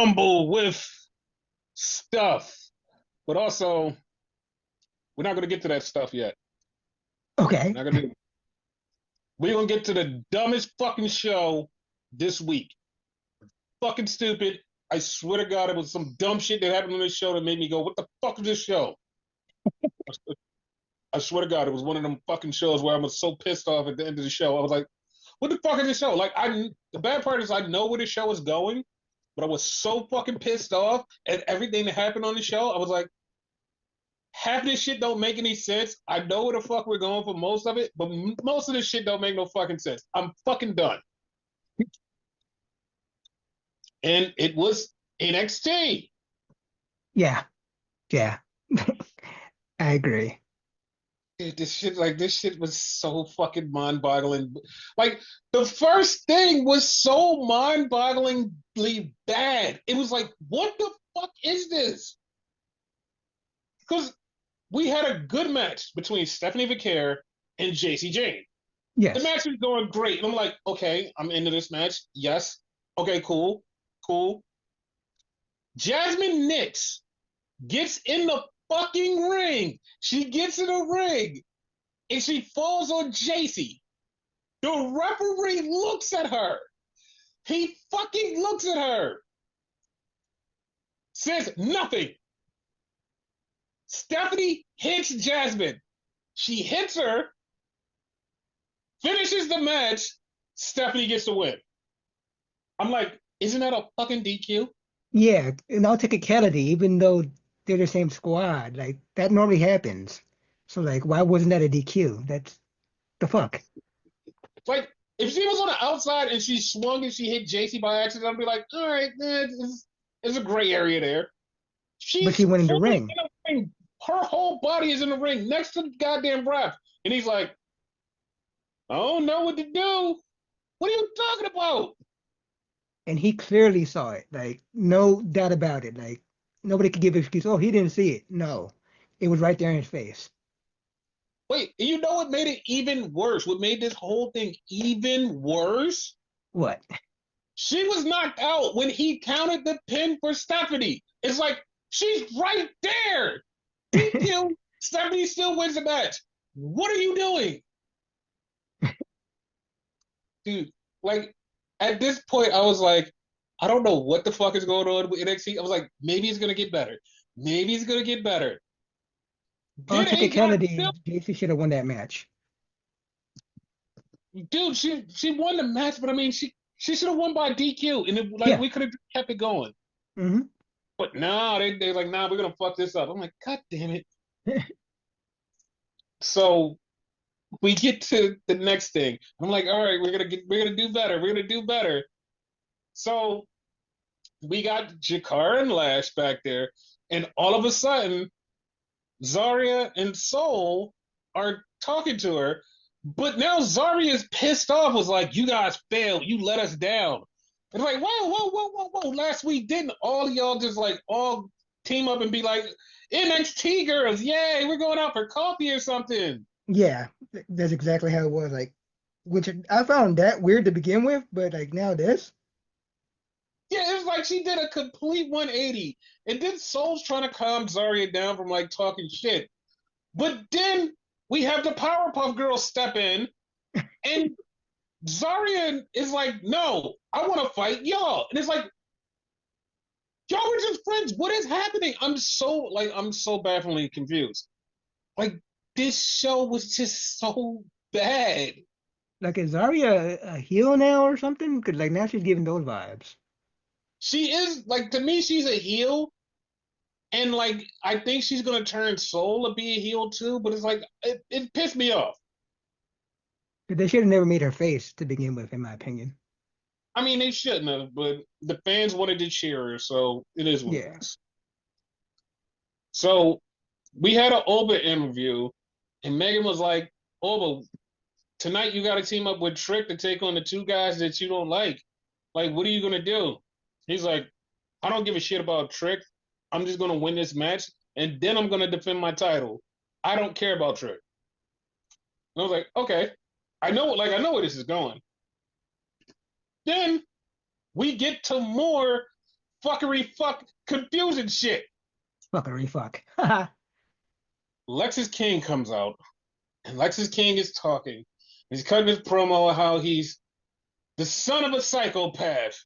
rumble with stuff, but also we're not gonna get to that stuff yet. Okay. Not gonna do. We're gonna get to the dumbest fucking show this week. Fucking stupid. I swear to God, it was some dumb shit that happened on this show that made me go, "What the fuck is this show?" I swear to God, it was one of them fucking shows where I was so pissed off at the end of the show. I was like, "What the fuck is this show?" Like, the bad part is I know where the show is going, but I was so fucking pissed off at everything that happened on the show. I was like, half this shit don't make any sense. I know where the fuck we're going for most of it, but most of this shit don't make no fucking sense. I'm fucking done. And it was NXT. Yeah. Yeah. I agree. Dude, this shit was so fucking mind-boggling. Like the first thing was so mind-bogglingly bad. It was like, what the fuck is this? Because we had a good match between Stephanie Vicaire and JC Jane. The Yes. match was going great. And I'm like, okay, I'm into this match. Yes. Okay, cool. Cool. Jasmine Nix gets in the fucking ring. She gets in the ring and she falls on JC. The referee looks at her. He fucking looks at her. Says nothing. Stephanie hits Jasmine. She hits her, finishes the match. Stephanie gets the win. I'm like, isn't that a fucking DQ? Yeah. And I'll take a Kennedy, even though they're the same squad. Like that normally happens. So like, why wasn't that a DQ? That's the fuck. Like, if she was on the outside and she swung and she hit JC by accident, I'd be like, all right, there's a gray area there. But she She's went in the fully in ring. the ring. Her whole body is in the ring next to the goddamn ref. And he's like, I don't know what to do. What are you talking about? And he clearly saw it. Like, no doubt about it. Like, nobody could give an excuse. Oh, he didn't see it. No. It was right there in his face. Wait, you know what made it even worse? What made this whole thing even worse? What? She was knocked out when he counted the pin for Stephanie. It's like, she's right there. DQ, Stephanie still wins the match. What are you doing? Dude, like, at this point, I was like, I don't know what the fuck is going on with NXT. I was like, maybe it's going to get better. Maybe it's going to get better. On Did a guy technicality, still, JC should have won that match. dude, she won the match, but I mean, she should have won by DQ, and like Yeah. we could have kept it going. Hmm. But no, they like, nah, we're gonna fuck this up. I'm like, God damn it. So we get to the next thing. I'm like, all right, we're gonna do better. We're gonna do better. So we got Jakar and Lash back there, and all of a sudden, Zarya and Soul are talking to her, but now Zarya is pissed off. Was like, you guys failed. You let us down. It's like, whoa, whoa, whoa, whoa, whoa. Last week, didn't all y'all just like all team up and be like, NXT girls, yay, we're going out for coffee or something. Yeah, that's exactly how it was. Like, which I found that weird to begin with, but like now this, Yeah, it was like she did a complete 180. And then Soul's trying to calm Zarya down from like talking shit. But then we have the Powerpuff Girls step in, and Zarya is like, no, I want to fight y'all. And it's like, y'all were just friends. What is happening? I'm so bafflingly confused. Like, this show was just so bad. like is Zarya a heel now or something? Because like now she's giving those vibes. She is like, to me, she's a heel. And like, I think she's gonna turn Soul to be a heel too, but it's like it pissed me off. But they should have never made her face to begin with, in my opinion. I mean, they shouldn't have, but the fans wanted to cheer her, so it is what it Yeah. is. So we had an Oba interview, and Megan was like, Oba, tonight you got to team up with Trick to take on the two guys that you don't like. Like, what are you gonna do? He's like, I don't give a shit about Trick. I'm just gonna win this match, and then I'm gonna defend my title. I don't care about Trick. And I was like, okay, I know where this is going. Then we get to more fuckery, fuck, confusion shit. Fuckery fuck. Lexus King comes out, and Lexus King is talking. He's cutting his promo how he's the son of a psychopath.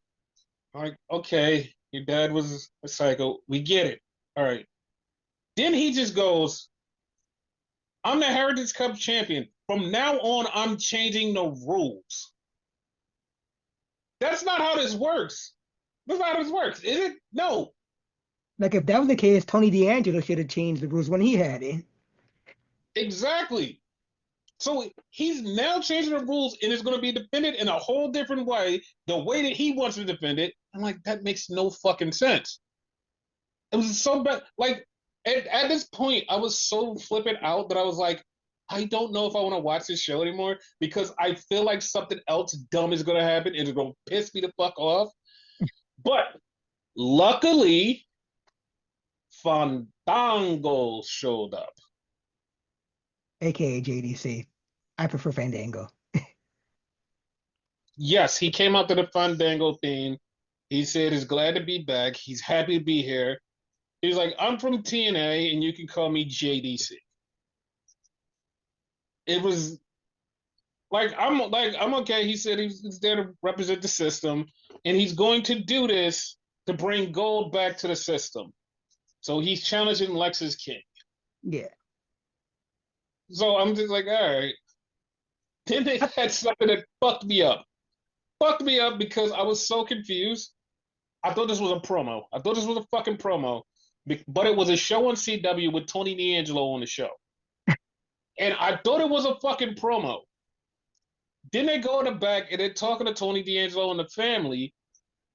I'm like, okay, your dad was a psycho. We get it. All right. Then he just goes, I'm the Heritage Cup champion. From now on, I'm changing the rules. That's not how this works. That's not how this works, is it? No. Like if that was the case, Tony D'Angelo should have changed the rules when he had it. Exactly. So he's now changing the rules and it's going to be defended in a whole different way, the way that he wants to defend it. I'm like, that makes no fucking sense. It was so bad. Like, at this point, I was so flipping out that I was like, I don't know if I want to watch this show anymore because I feel like something else dumb is going to happen and it's going to piss me the fuck off. But luckily, Fandango showed up. AKA JDC. I prefer Fandango. Yes, he came out to the Fandango theme. He said he's glad to be back. He's happy to be here. He's like, I'm from TNA and you can call me JDC. It was I'm okay. He said he's there to represent the system, and he's going to do this to bring gold back to the system. So he's challenging Lexus King. Yeah. So I'm just like, all right. Then they had something that fucked me up. Fucked me up because I was so confused. I thought this was a promo. I thought this was a fucking promo, but it was a show on CW with Tony D'Angelo on the show. And I thought it was a fucking promo. Then they go in the back and they're talking to Tony D'Angelo and the family,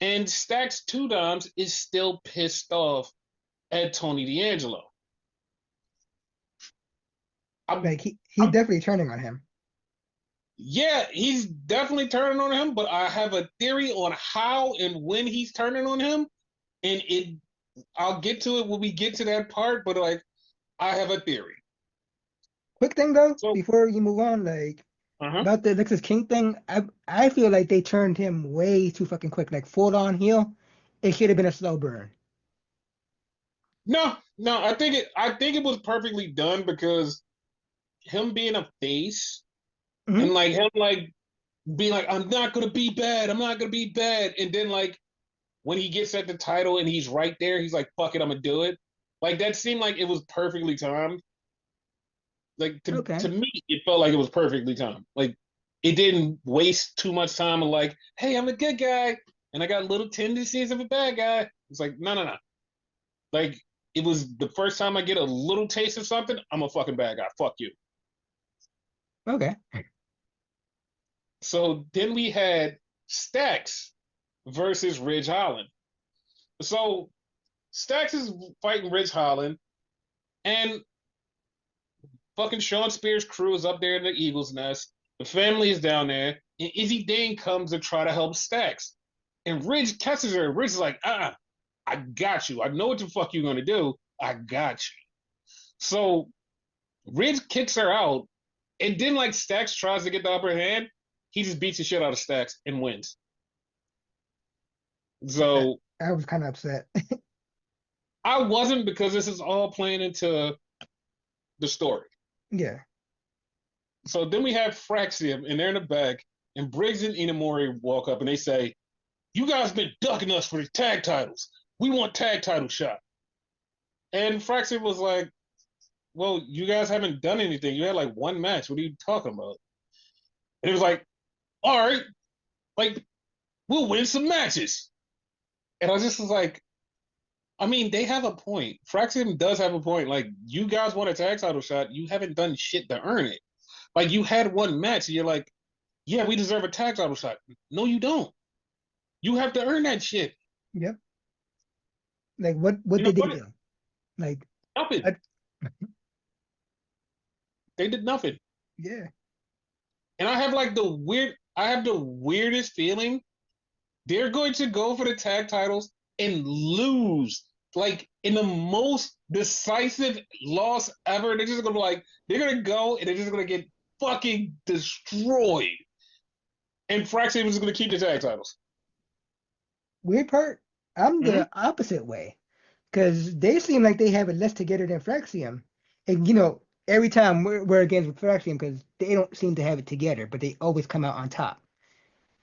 and Stacks Two Dimes is still pissed off at Tony D'Angelo. Like he's definitely turning on him. Yeah, he's definitely turning on him, but I have a theory on how and when he's turning on him, and I'll get to it when we get to that part, but like I have a theory. Quick thing though, So, before you move on, like about the Lexus King thing, I feel like they turned him way too fucking quick, like full on heel. It should have been a slow burn. No, I think it was perfectly done because him being a face and like him like being like, I'm not gonna be bad, I'm not gonna be bad, and then like when he gets at the title and he's right there, he's like, fuck it, I'm gonna do it. Like that seemed like it was perfectly timed. Like to me, it felt like it was perfectly timed. Like it didn't waste too much time of like, hey, I'm a good guy and I got little tendencies of a bad guy. It's like, no. Like it was the first time I get a little taste of something, I'm a fucking bad guy. Fuck you. Okay. So then we had Stacks versus Ridge Holland. So Stacks is fighting Ridge Holland, and fucking Sean Spears' crew is up there in the Eagles Nest. The family is down there, and Izzy Dane comes to try to help Stacks. And Ridge catches her. Ridge is like, I got you. I know what the fuck you're gonna do. I got you. So Ridge kicks her out, and then like Stacks tries to get the upper hand. He just beats the shit out of Stacks and wins. So I was kind of upset. I wasn't because this is all playing into the story. Yeah. So then we have Fraxium, and they're in the back, and Briggs and Inamori walk up, and they say, you guys been ducking us for the tag titles. We want tag title shot. And Fraxium was like, well, you guys haven't done anything. You had like one match. What are you talking about? And it was like, all right, like, we'll win some matches. And I just was like, I mean, they have a point. Fraxium does have a point. Like, you guys want a tag title shot. You haven't done shit to earn it. Like, you had one match, and you're like, yeah, we deserve a tag title shot. No, you don't. You have to earn that shit. Yep. Like, what did they do? Like, nothing. They did nothing. Yeah. And I have the weirdest feeling they're going to go for the tag titles and lose, like in the most decisive loss ever. They're just gonna they're gonna go and they're just gonna get fucking destroyed. And Fraxium is gonna keep the tag titles. Weird part, I'm Hmm. the opposite way because they seem like they have it less together than Fraxium. And you know, every time we're against Fraxium because they don't seem to have it together, but they always come out on top.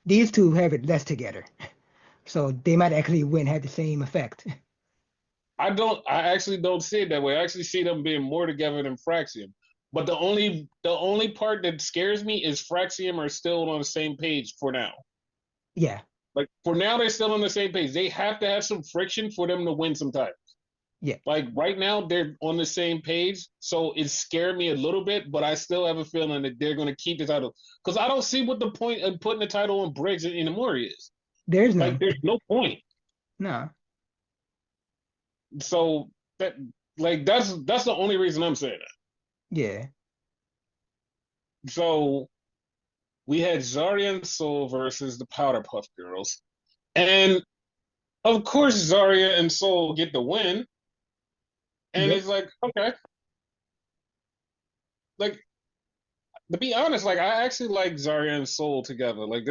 These two have it less together, so they might actually win, have the same effect. I actually don't see it that way. I actually see them being more together than Fraxium. But the only part that scares me is Fraxium are still on the same page for now. Yeah, Like for now, they're still on the same page. They have to have some friction for them to win sometime. yeah. Like right now, they're on the same page, so it scared me a little bit. But I still have a feeling that they're going to keep the title because I don't see what the point of putting the title on Briggs and Inamori is. There's Like, none. there's no point. No. So that that's the only reason I'm saying Yeah. that. So we had Zarya and Soul versus the Powder Puff Girls, and of course Zarya and Soul get the win. And Yep. it's like, okay, like to be honest, like I actually like Zarya and Soul together. Like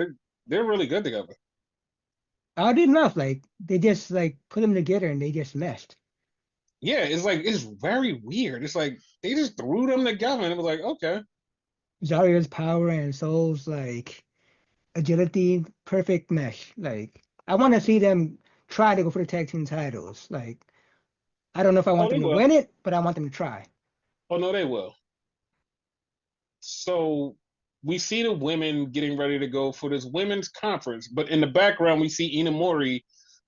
they're really good together. Oddly enough, like they just like put them together and they just meshed. Yeah, it's like it's very weird. It's like they just threw them together and it was like, okay. Zarya's power and Soul's like agility, perfect mesh. Like I want to see them try to go for the tag team titles. Like I don't know if I Oh, want they them to will. win it, but I want them to try. Oh no, they will. So we see the women getting ready to go for this women's conference, but in the background we see Inamori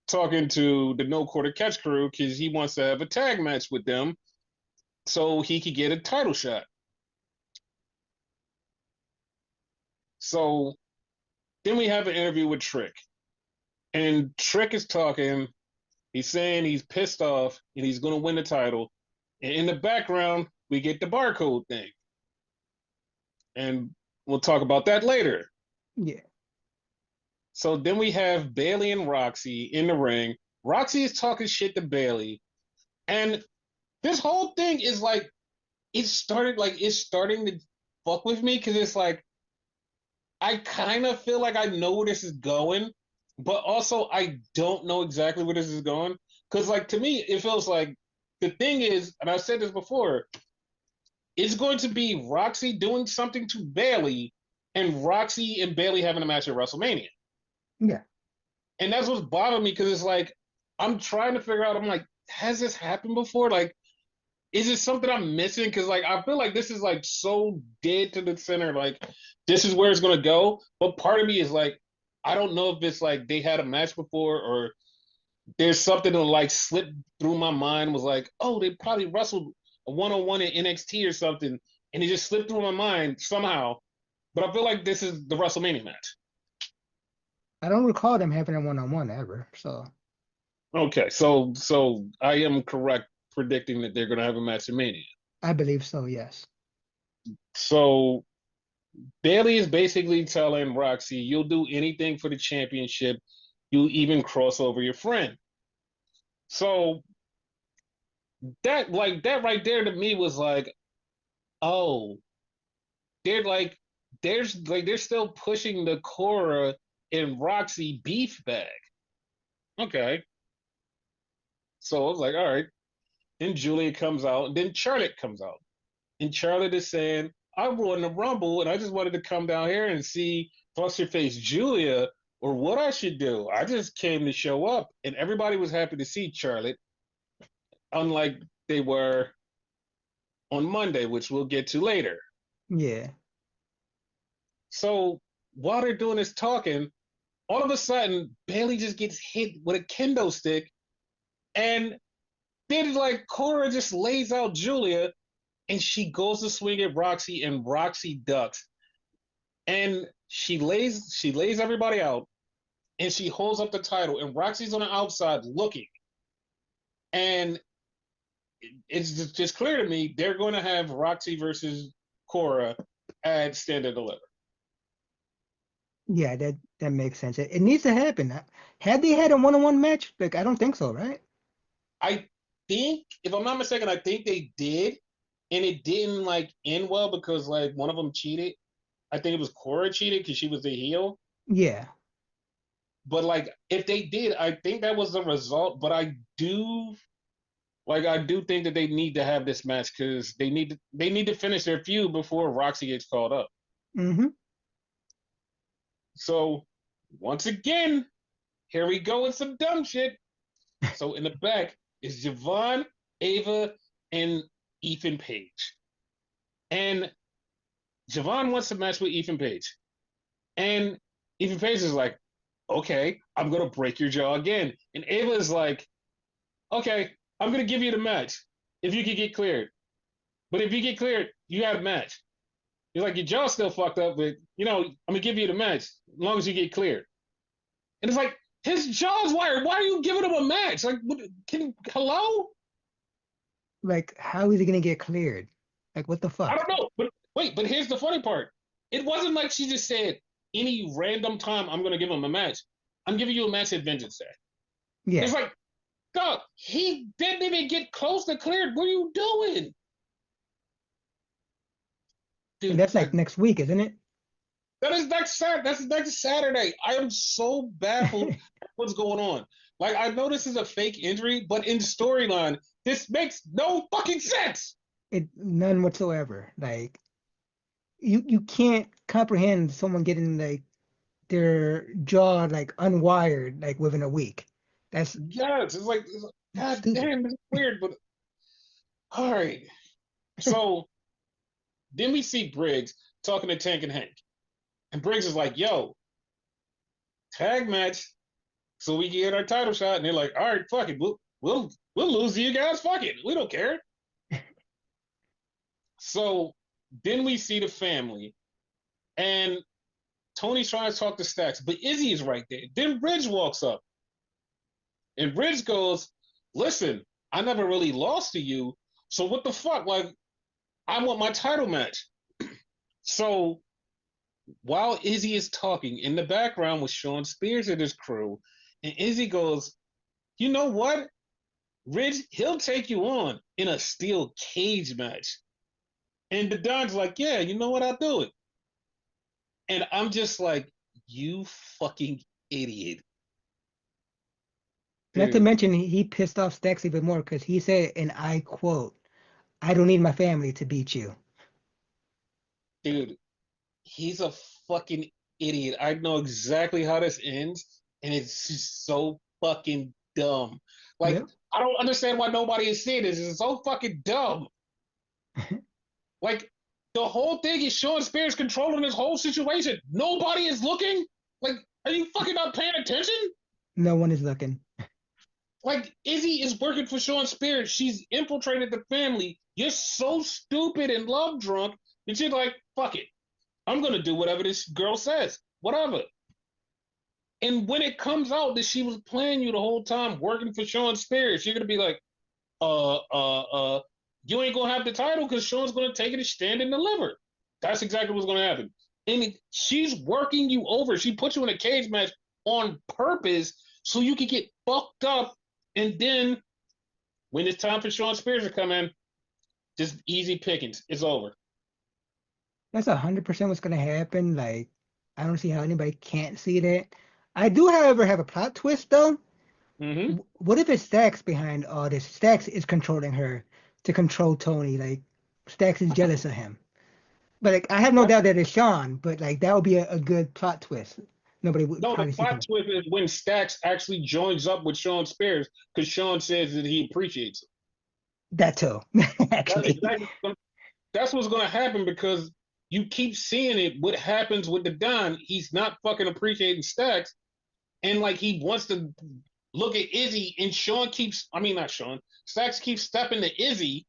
talking to the No Quarter Catch crew because he wants to have a tag match with them so he could get a title shot. So then we have an interview with Trick, and Trick is talking. He's saying he's pissed off and he's going to win the title. And in the background, we get the barcode thing, and we'll talk about that later. Yeah. So then we have Bailey and Roxy in the ring. Roxy is talking shit to Bailey, and this whole thing is like it's starting to fuck with me because it's like I kind of feel like I know where this is going, but also I don't know exactly where this is going. Because like to me, it feels like the thing is, and I've said this before, it's going to be Roxy doing something to Bailey, and Roxy and Bailey having a match at WrestleMania. Yeah. And that's what's bothering me because it's like I'm trying to figure out. I'm like, has this happened before? Like, is it something I'm missing? Because like I feel like this is like so dead to the center. Like this is where it's gonna go. But part of me is like, I don't know if it's like they had a match before or there's something that like slipped through my mind was like, oh, they probably wrestled a one-on-one in NXT or something, and it just slipped through my mind somehow. But I feel like this is the WrestleMania match. I don't recall them having a one-on-one ever. So Okay, so I am correct predicting that they're gonna have a match in Mania. I believe so, yes. So Bailey is basically telling Roxy, you'll do anything for the championship. You'll even cross over your friend. So that right there to me was like, oh, they're like they're still pushing the Cora and Roxy beef bag. Okay. So I was like, all right. Then Julia comes out, and then Charlotte comes out. And Charlotte is saying, I won the Rumble, and I just wanted to come down here and see What's Your Face Julia or what I should do. I just came to show up, and everybody was happy to see Charlotte, unlike they were on Monday, which we'll get to later. Yeah. So while they're doing this talking, all of a sudden Bailey just gets hit with a kendo stick, and then like Cora just lays out Julia, and she goes to swing at Roxy, and Roxy ducks, and she lays everybody out, and she holds up the title, and Roxy's on the outside looking, and it's just clear to me they're going to have Roxy versus Cora at Stand and Deliver. Yeah, that makes sense. It needs to happen. Had they had a one-on-one match? Like I don't think so, right? I think, if I'm not mistaken, I think they did, and it didn't like end well because like one of them cheated. I think it was Cora cheated because she was the heel. Yeah. But like, if they did, I think that was the result. But I do think that they need to have this match because they need to finish their feud before Roxy gets called up. Mm-hmm. So once again, here we go with some dumb shit. So in the back is Javon, Ava, and Ethan Page. And Javon wants to match with Ethan Page. And Ethan Page is like, okay, I'm gonna break your jaw again. And Ava is like, okay, I'm gonna give you the match if you can get cleared. But if you get cleared, you have a match. He's like, your jaw's still fucked up, but I'm gonna give you the match as long as you get cleared. And it's like, his jaw's wired. Why are you giving him a match? Like, hello? Like, how is he gonna get cleared? Like, what the I fuck? don't know. But wait, but here's the funny part. It wasn't like she just said any random time I'm gonna give him a match. I'm giving you a match at Vengeance Day. Yeah, It's like, dog, he didn't even get close to cleared. What are you doing? and Dude, that's like next week, isn't it? that's next Saturday. I am so baffled at what's going on. Like, I know this is a fake injury, but in storyline, this makes no fucking sense. It none whatsoever. Like, you can't comprehend someone getting like their jaw like unwired like within a week. That's Yes, God stupid. damn, this is weird, but all right. So then we see Briggs talking to Tank and Hank. And Briggs is like, yo, tag match so we can get our title shot. And they're like, all right, fuck it. We'll lose to you guys. Fuck it. We don't care. So then we see the family. And Tony's trying to talk to Stacks, but Izzy is right there. Then Ridge walks up. And Ridge goes, listen, I never really lost to you. So what the fuck? Like, I want my title match. So while Izzy is talking, in the background with Sean Spears and his crew, and Izzy goes, you know what? Ridge, he'll take you on in a steel cage match. And the Don's like, yeah, you know what? I'll do it. And I'm just like, you fucking idiot. Not to Dude, mention he pissed off Stacks even more because he said, and I quote, "I don't need my family to beat you." dude, he's a fucking idiot. I know exactly how this ends, and it's just so fucking dumb. Like, Yep. I don't understand why nobody is seeing this. It's so fucking dumb. Like, the whole thing is Sean Spears controlling this whole situation. Nobody is looking. Like, are you fucking not paying attention? No one is looking. Like, Izzy is working for Sean Spears. She's infiltrated the family. You're so stupid and love drunk that you're like, fuck it. I'm gonna do whatever this girl says. Whatever. And when it comes out that she was playing you the whole time, working for Sean Spears, you're gonna be like, uh, uh, uh, you ain't gonna have the title because Sean's gonna take it and stand and deliver. That's exactly what's gonna happen. And she's working you over. She put you in a cage match on purpose so you can get fucked up. And then when it's time for Sean Spears to come in, just easy pickings. It's over. That's 100% what's gonna happen. Like, I don't see how anybody can't see that. I do, however, have a plot twist though. Mm-hmm. What if it's Stacks behind all this? Stacks is controlling her to control Tony. Like, Stacks is jealous of him. But like, I have no doubt that it's Sean. But like, that would be a good plot twist. Nobody would No, the probably see plot coming. twist is when Stacks actually joins up with Sean Spears because Sean says that he appreciates him. That too, That's actually. exactly that's what's going to happen because you keep seeing it. What happens with the Don? He's not fucking appreciating Stacks, and like he wants to look at Izzy, and Sean keeps. I mean, not Sean. Stacks keeps stepping to Izzy,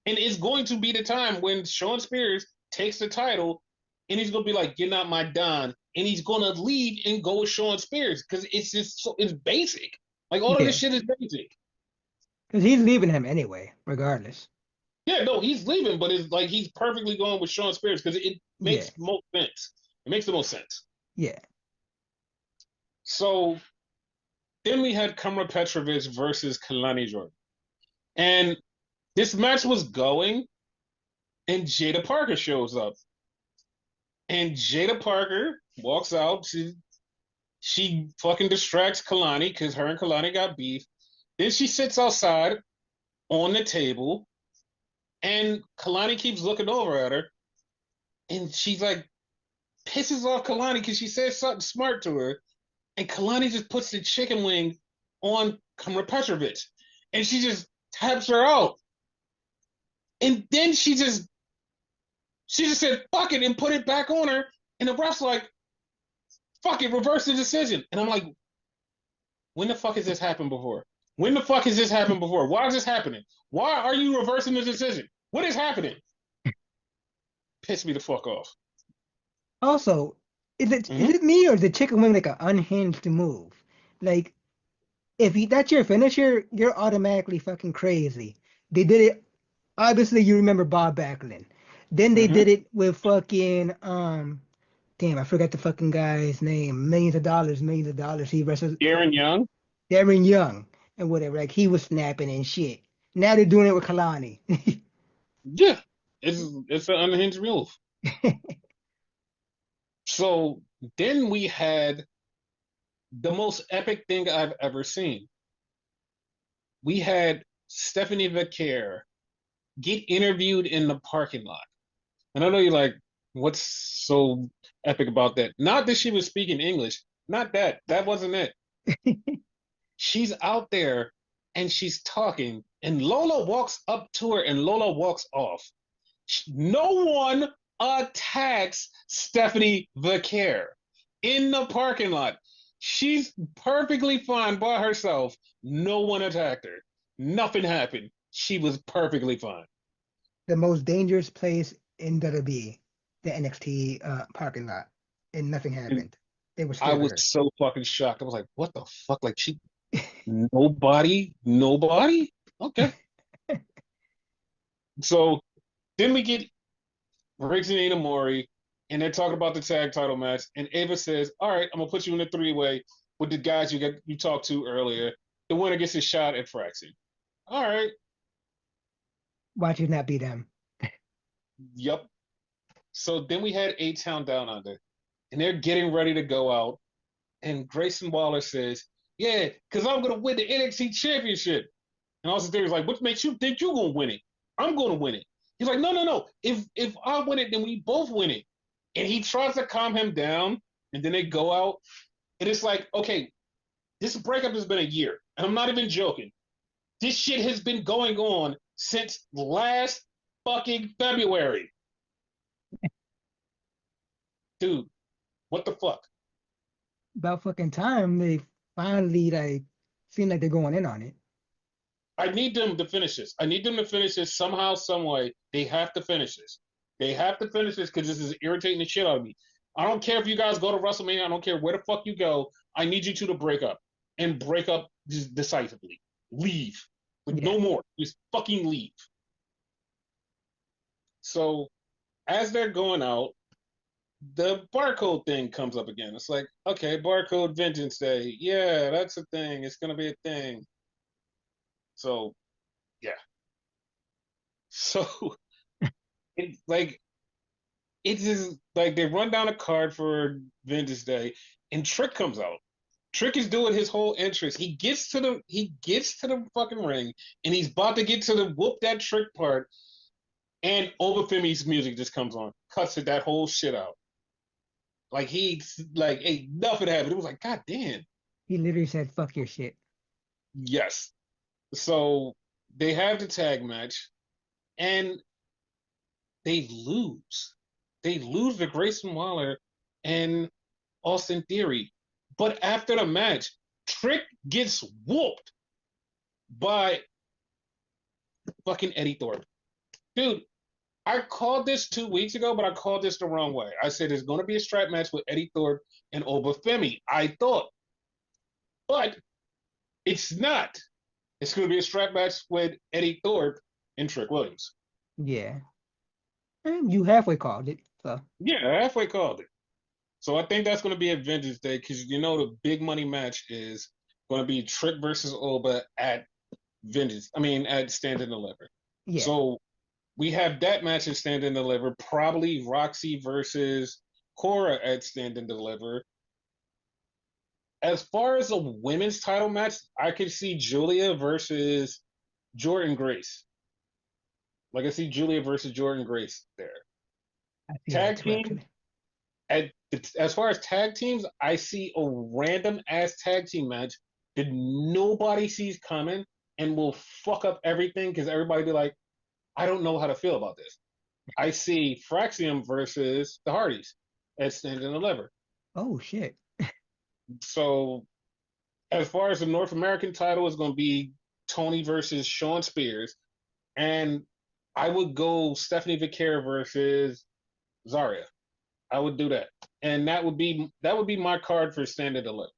and it's going to be the time when Sean Spears takes the title, and he's going to be like, "You're not my Don," and he's going to leave and go with Sean Spears because it's just it's basic. Like all of this Yeah, shit is basic. because he's leaving him anyway, regardless. Yeah, no, he's leaving, but it's like he's perfectly going with Sean Spears because it Yeah, makes most sense. It makes the most sense. yeah. So then we had Kamra Petrovic versus Kalani Jordan. And this match was going, and Jada Parker shows up. And Jada Parker walks out. She fucking distracts Kalani because her and Kalani got beef. Then she sits outside on the table, and Kalani keeps looking over at her, and she's like pisses off Kalani because she says something smart to her, and Kalani just puts the chicken wing on Kamra Petrovich, and she just taps her out, and then she just said fuck it and put it back on her, and the ref's like fuck it, reverse the decision, and I'm like, when the fuck has this happened before? When the fuck has this happened before? Why is this happening? Why are you reversing the decision? What is happening? Piss me the fuck off. Also, is Mm-hmm. it me or is the chicken wing like an unhinged move? Like if that's your finisher, you're automatically fucking crazy. They did it. Obviously, you remember Bob Backlund. Then they Mm-hmm. did it with fucking damn, I forgot the fucking guy's name. Millions of dollars, millions of dollars. He wrestled Aaron Young. Darren Young and whatever. Like he was snapping and shit. Now they're doing it with Kalani. Yeah, it's an unhinged move. So then we had the most epic thing I've ever seen. We had Stephanie Vaquer get interviewed in the parking lot. And I know you're like, what's so epic about that? Not that she was speaking English. Not that. That wasn't it. She's out there and she's talking, and Lola walks up to her and Lola walks off. No one attacks Stephanie Vaquer in the parking lot. She's perfectly fine by herself. No one attacked her. Nothing happened. She was perfectly fine. The most dangerous place in WWE, the NXT parking lot, and nothing And happened. They were I scared of was her. so fucking shocked. I was like, what the fuck? Like, nobody? Nobody? Okay. So then we get Riggs and Inamori, and they're talking about the tag title match. And Ava says, "All right, I'm gonna put you in a three-way with the guys you talked to earlier. The winner gets a shot at Fraxy." All right, Watch you not be them. yep. So then we had A Town Down Under, and they're getting ready to go out. And Grayson Waller says, "Yeah, because I'm gonna win the NXT Championship." And Austin Theory's like, "What makes you think you're gonna win it? I'm gonna win it." He's like, "No, no, no. If I win it, then we both win it." And he tries to calm him down, and then they go out. And it's like, okay, this breakup has been a year. And I'm not even joking. This shit has been going on since last fucking February. Dude, what the fuck? About fucking time they finally like seem like they're going in on it. I need them to finish this. I need them to finish this somehow, some way. They have to finish this. They have to finish this because this is irritating the shit out of me. I don't care if you guys go to WrestleMania. I don't care where the fuck you go. I need you two to break up and break up just decisively. Leave. Like, Yeah. no more. Just fucking leave. So as they're going out, the barcode thing comes up again. It's like, okay, barcode Vengeance Day. Yeah, that's a thing. It's gonna be a thing. So yeah. So it like it's just like they run down a card for Vengeance Day, and Trick comes out. Trick is doing his whole entrance. He gets to the fucking ring, and he's about to get to the whoop that Trick part, and Obafemi's music just comes on, cuts it that whole shit out. Like he's like, ain't nothing happened. It was like, God damn. He literally said, "Fuck your shit." Yes. So they have the tag match, and they lose. They lose to Grayson Waller and Austin Theory. But after the match, Trick gets whooped by fucking Eddie Thorpe. Dude, I called this 2 weeks ago, but I called this the wrong way. I said there's going to be a strap match with Eddie Thorpe and Obafemi. I thought, but it's not. It's going to be a strap match with Eddie Thorpe and Trick Williams. Yeah. And you halfway called it. So Yeah, I halfway called it. So I think that's going to be a Vengeance Day because you know the big money match is going to be Trick versus Oba at Vengeance. I mean, at Stand and Deliver. yeah. So we have that match at Stand and Deliver. Probably Roxy versus Cora at Stand and Deliver. As far as a women's title match, I could see Julia versus Jordan Grace. Like I see Julia versus Jordan Grace there. I see that Tag too, team, actually. as far as tag teams, I see a random ass tag team match that nobody sees coming and will fuck up everything because everybody be like, I don't know how to feel about this. I see Fraxium versus the Hardys at Stand and Deliver. Oh shit. So as far as the North American title is going to be Tony versus Sean Spears, and I would go Stephanie Vaquer versus Zarya. I would do that, and that would be my card for Stand and Deliver.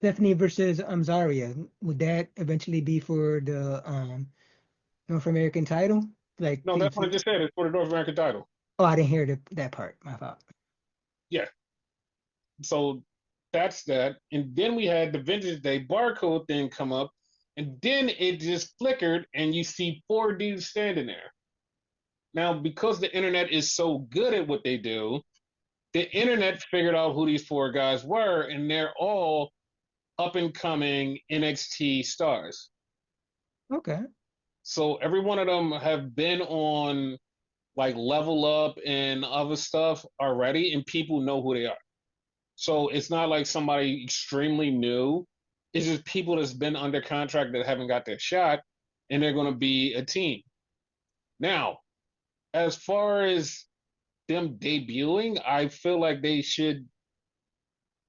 Stephanie versus Zarya. Would that eventually be for the North American title? Like No, that's what I just said. It's for the North American title. oh, I didn't hear that part. My fault. Yeah. So that's that. And then we had the Vintage Day barcode thing come up, and then it just flickered, and you see four dudes standing there. Now, because the internet is so good at what they do, the internet figured out who these four guys were, and they're all up and coming NXT stars. Okay. So every one of them have been on like Level Up and other stuff already, and people know who they are. So it's not like somebody extremely new. It's just people that's been under contract that haven't got their shot, and they're going to be a team. Now, as far as them debuting, I feel like they should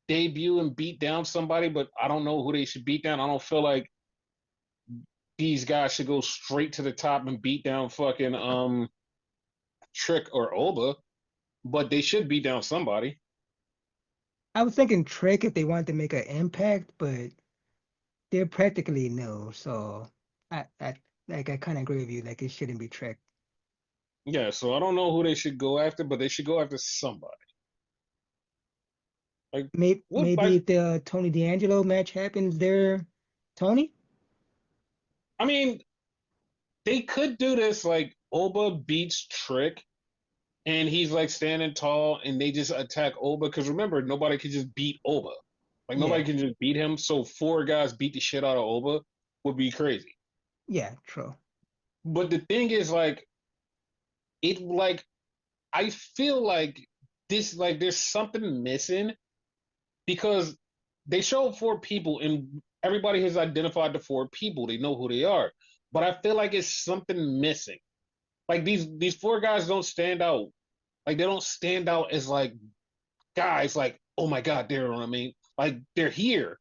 debut and beat down somebody, but I don't know who they should beat down. I don't feel like these guys should go straight to the top and beat down fucking Trick or Oba, but they should beat down somebody. I was thinking Trick if they wanted to make an impact, but they're practically no. So I like I kind of agree with you. Like it shouldn't be Trick. Yeah, so I don't know who they should go after, but they should go after somebody. Like what? Maybe Like if the Tony D'Angelo match happens there, Tony. I mean, they could do this. Like Oba beats Trick, and he's like standing tall, and they just attack Oba. Because remember, nobody can just beat Oba. Like nobody Yeah. can just beat him. So four guys beat the shit out of Oba would be crazy. Yeah. True. But the thing is, like, it like I feel like this like there's something missing because they showed four people and everybody has identified the four people. They know who they are. But I feel like it's something missing. Like these four guys don't stand out. Like they don't stand out as like guys like, oh my God, they're what I mean. Like they're here.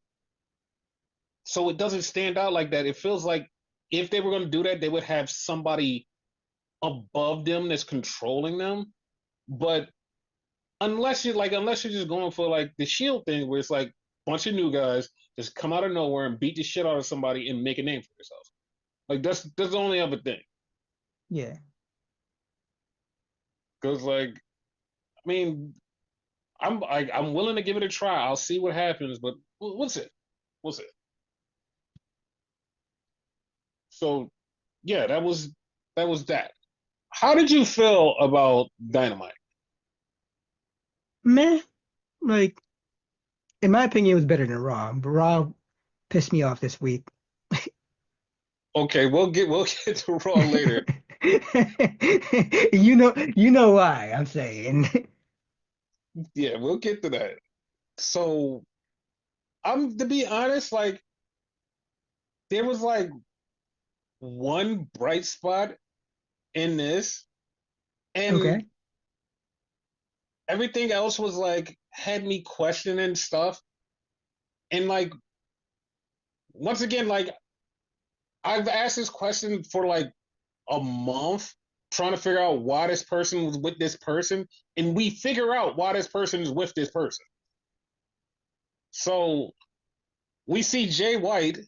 So it doesn't stand out like that. It feels like if they were gonna do that, they would have somebody above them that's controlling them. But unless you're just going for like the Shield thing where it's like a bunch of new guys just come out of nowhere and beat the shit out of somebody and make a name for yourself. Like that's the only other thing. Yeah. Because like I mean I'm willing to give it a try. I'll see what happens, but we'll see. We'll see. So yeah, that was that. How did you feel about Dynamite? Meh. Like in my opinion, it was better than Raw. But Raw pissed me off this week. Okay, we'll get to Raw later. You know why I'm saying. Yeah, we'll get to that. So I'm to be honest, like there was like one bright spot in this, and Okay. everything else was like had me questioning stuff. And like once again, like I've asked this question for like a month, trying to figure out why this person was with this person, and we figure out why this person is with this person. So we see Jay White,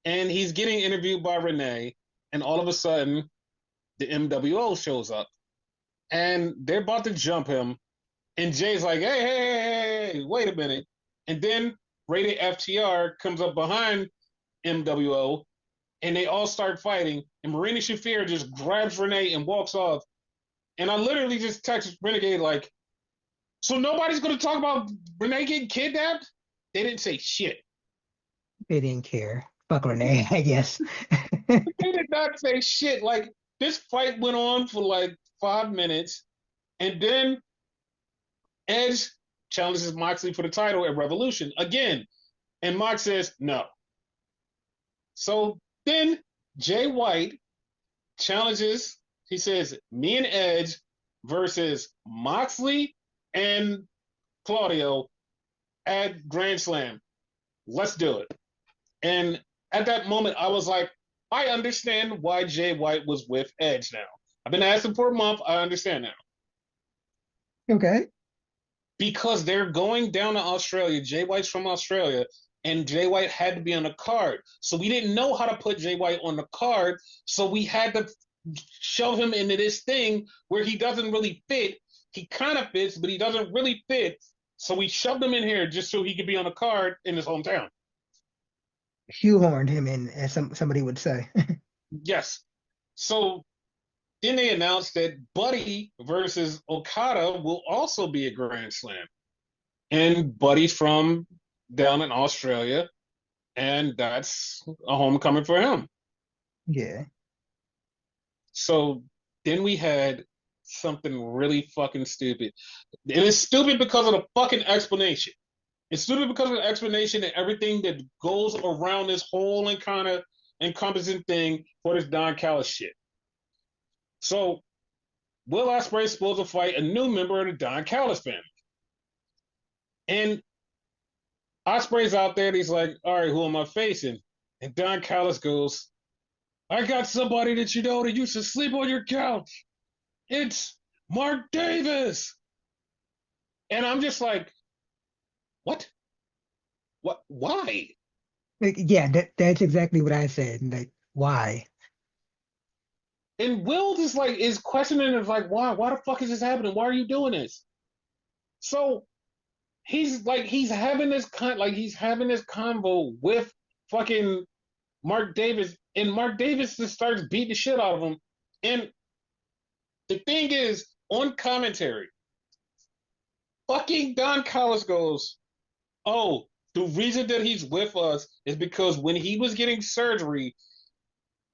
and he's getting interviewed by Renee, and all of a sudden the MWO shows up, and they're about to jump him, and Jay's like, hey, hey, hey, hey, wait a minute. And then Rated FTR comes up behind MWO and they all start fighting. And Marina Shafir just grabs Renee and walks off. And I literally just text Renegade like, so nobody's going to talk about Renee getting kidnapped? They didn't say shit. They didn't care. Fuck Renee, I guess. They did not say shit. Like this fight went on for like 5 minutes, and then Edge challenges Moxley for the title at Revolution again, and Mox says no. So then Jay White challenges. He says, "Me and Edge versus Moxley and Claudio at Grand Slam. Let's do it." And at that moment, I was like, I understand why Jay White was with Edge now. I've been asking for a month. I understand now. Okay. Because they're going down to Australia. Jay White's from Australia, and Jay White had to be on the card. So we didn't know how to put Jay White on the card. So we had to shove him into this thing where he doesn't really fit. He kind of fits, but he doesn't really fit. So we shoved him in here just so he could be on the card in his hometown. Shoehorned him in, as somebody would say. Yes. So then they announced that Buddy versus Okada will also be a Grand Slam. And Buddy's from down in Australia, and that's a homecoming for him. Yeah. So then we had something really fucking stupid. And it's stupid because of the fucking explanation. It's stupid because of the explanation and everything that goes around this whole and kind of encompassing thing for this Don Callis shit. So Will Ospreay is supposed to fight a new member of the Don Callis family. And Ospreay's out there and he's like, all right, who am I facing? And Don Callis goes, I got somebody that you know that used to sleep on your couch. It's Mark Davis. And I'm just like, what? What? Why? Like, yeah, that's exactly what I said. Like, why? And Will just like is questioning it like, why? Why the fuck is this happening? Why are you doing this? So he's having this he's having this convo with fucking Mark Davis, and Mark Davis just starts beating the shit out of him. And the thing is, on commentary, fucking Don Callis goes, "Oh, the reason that he's with us is because when he was getting surgery,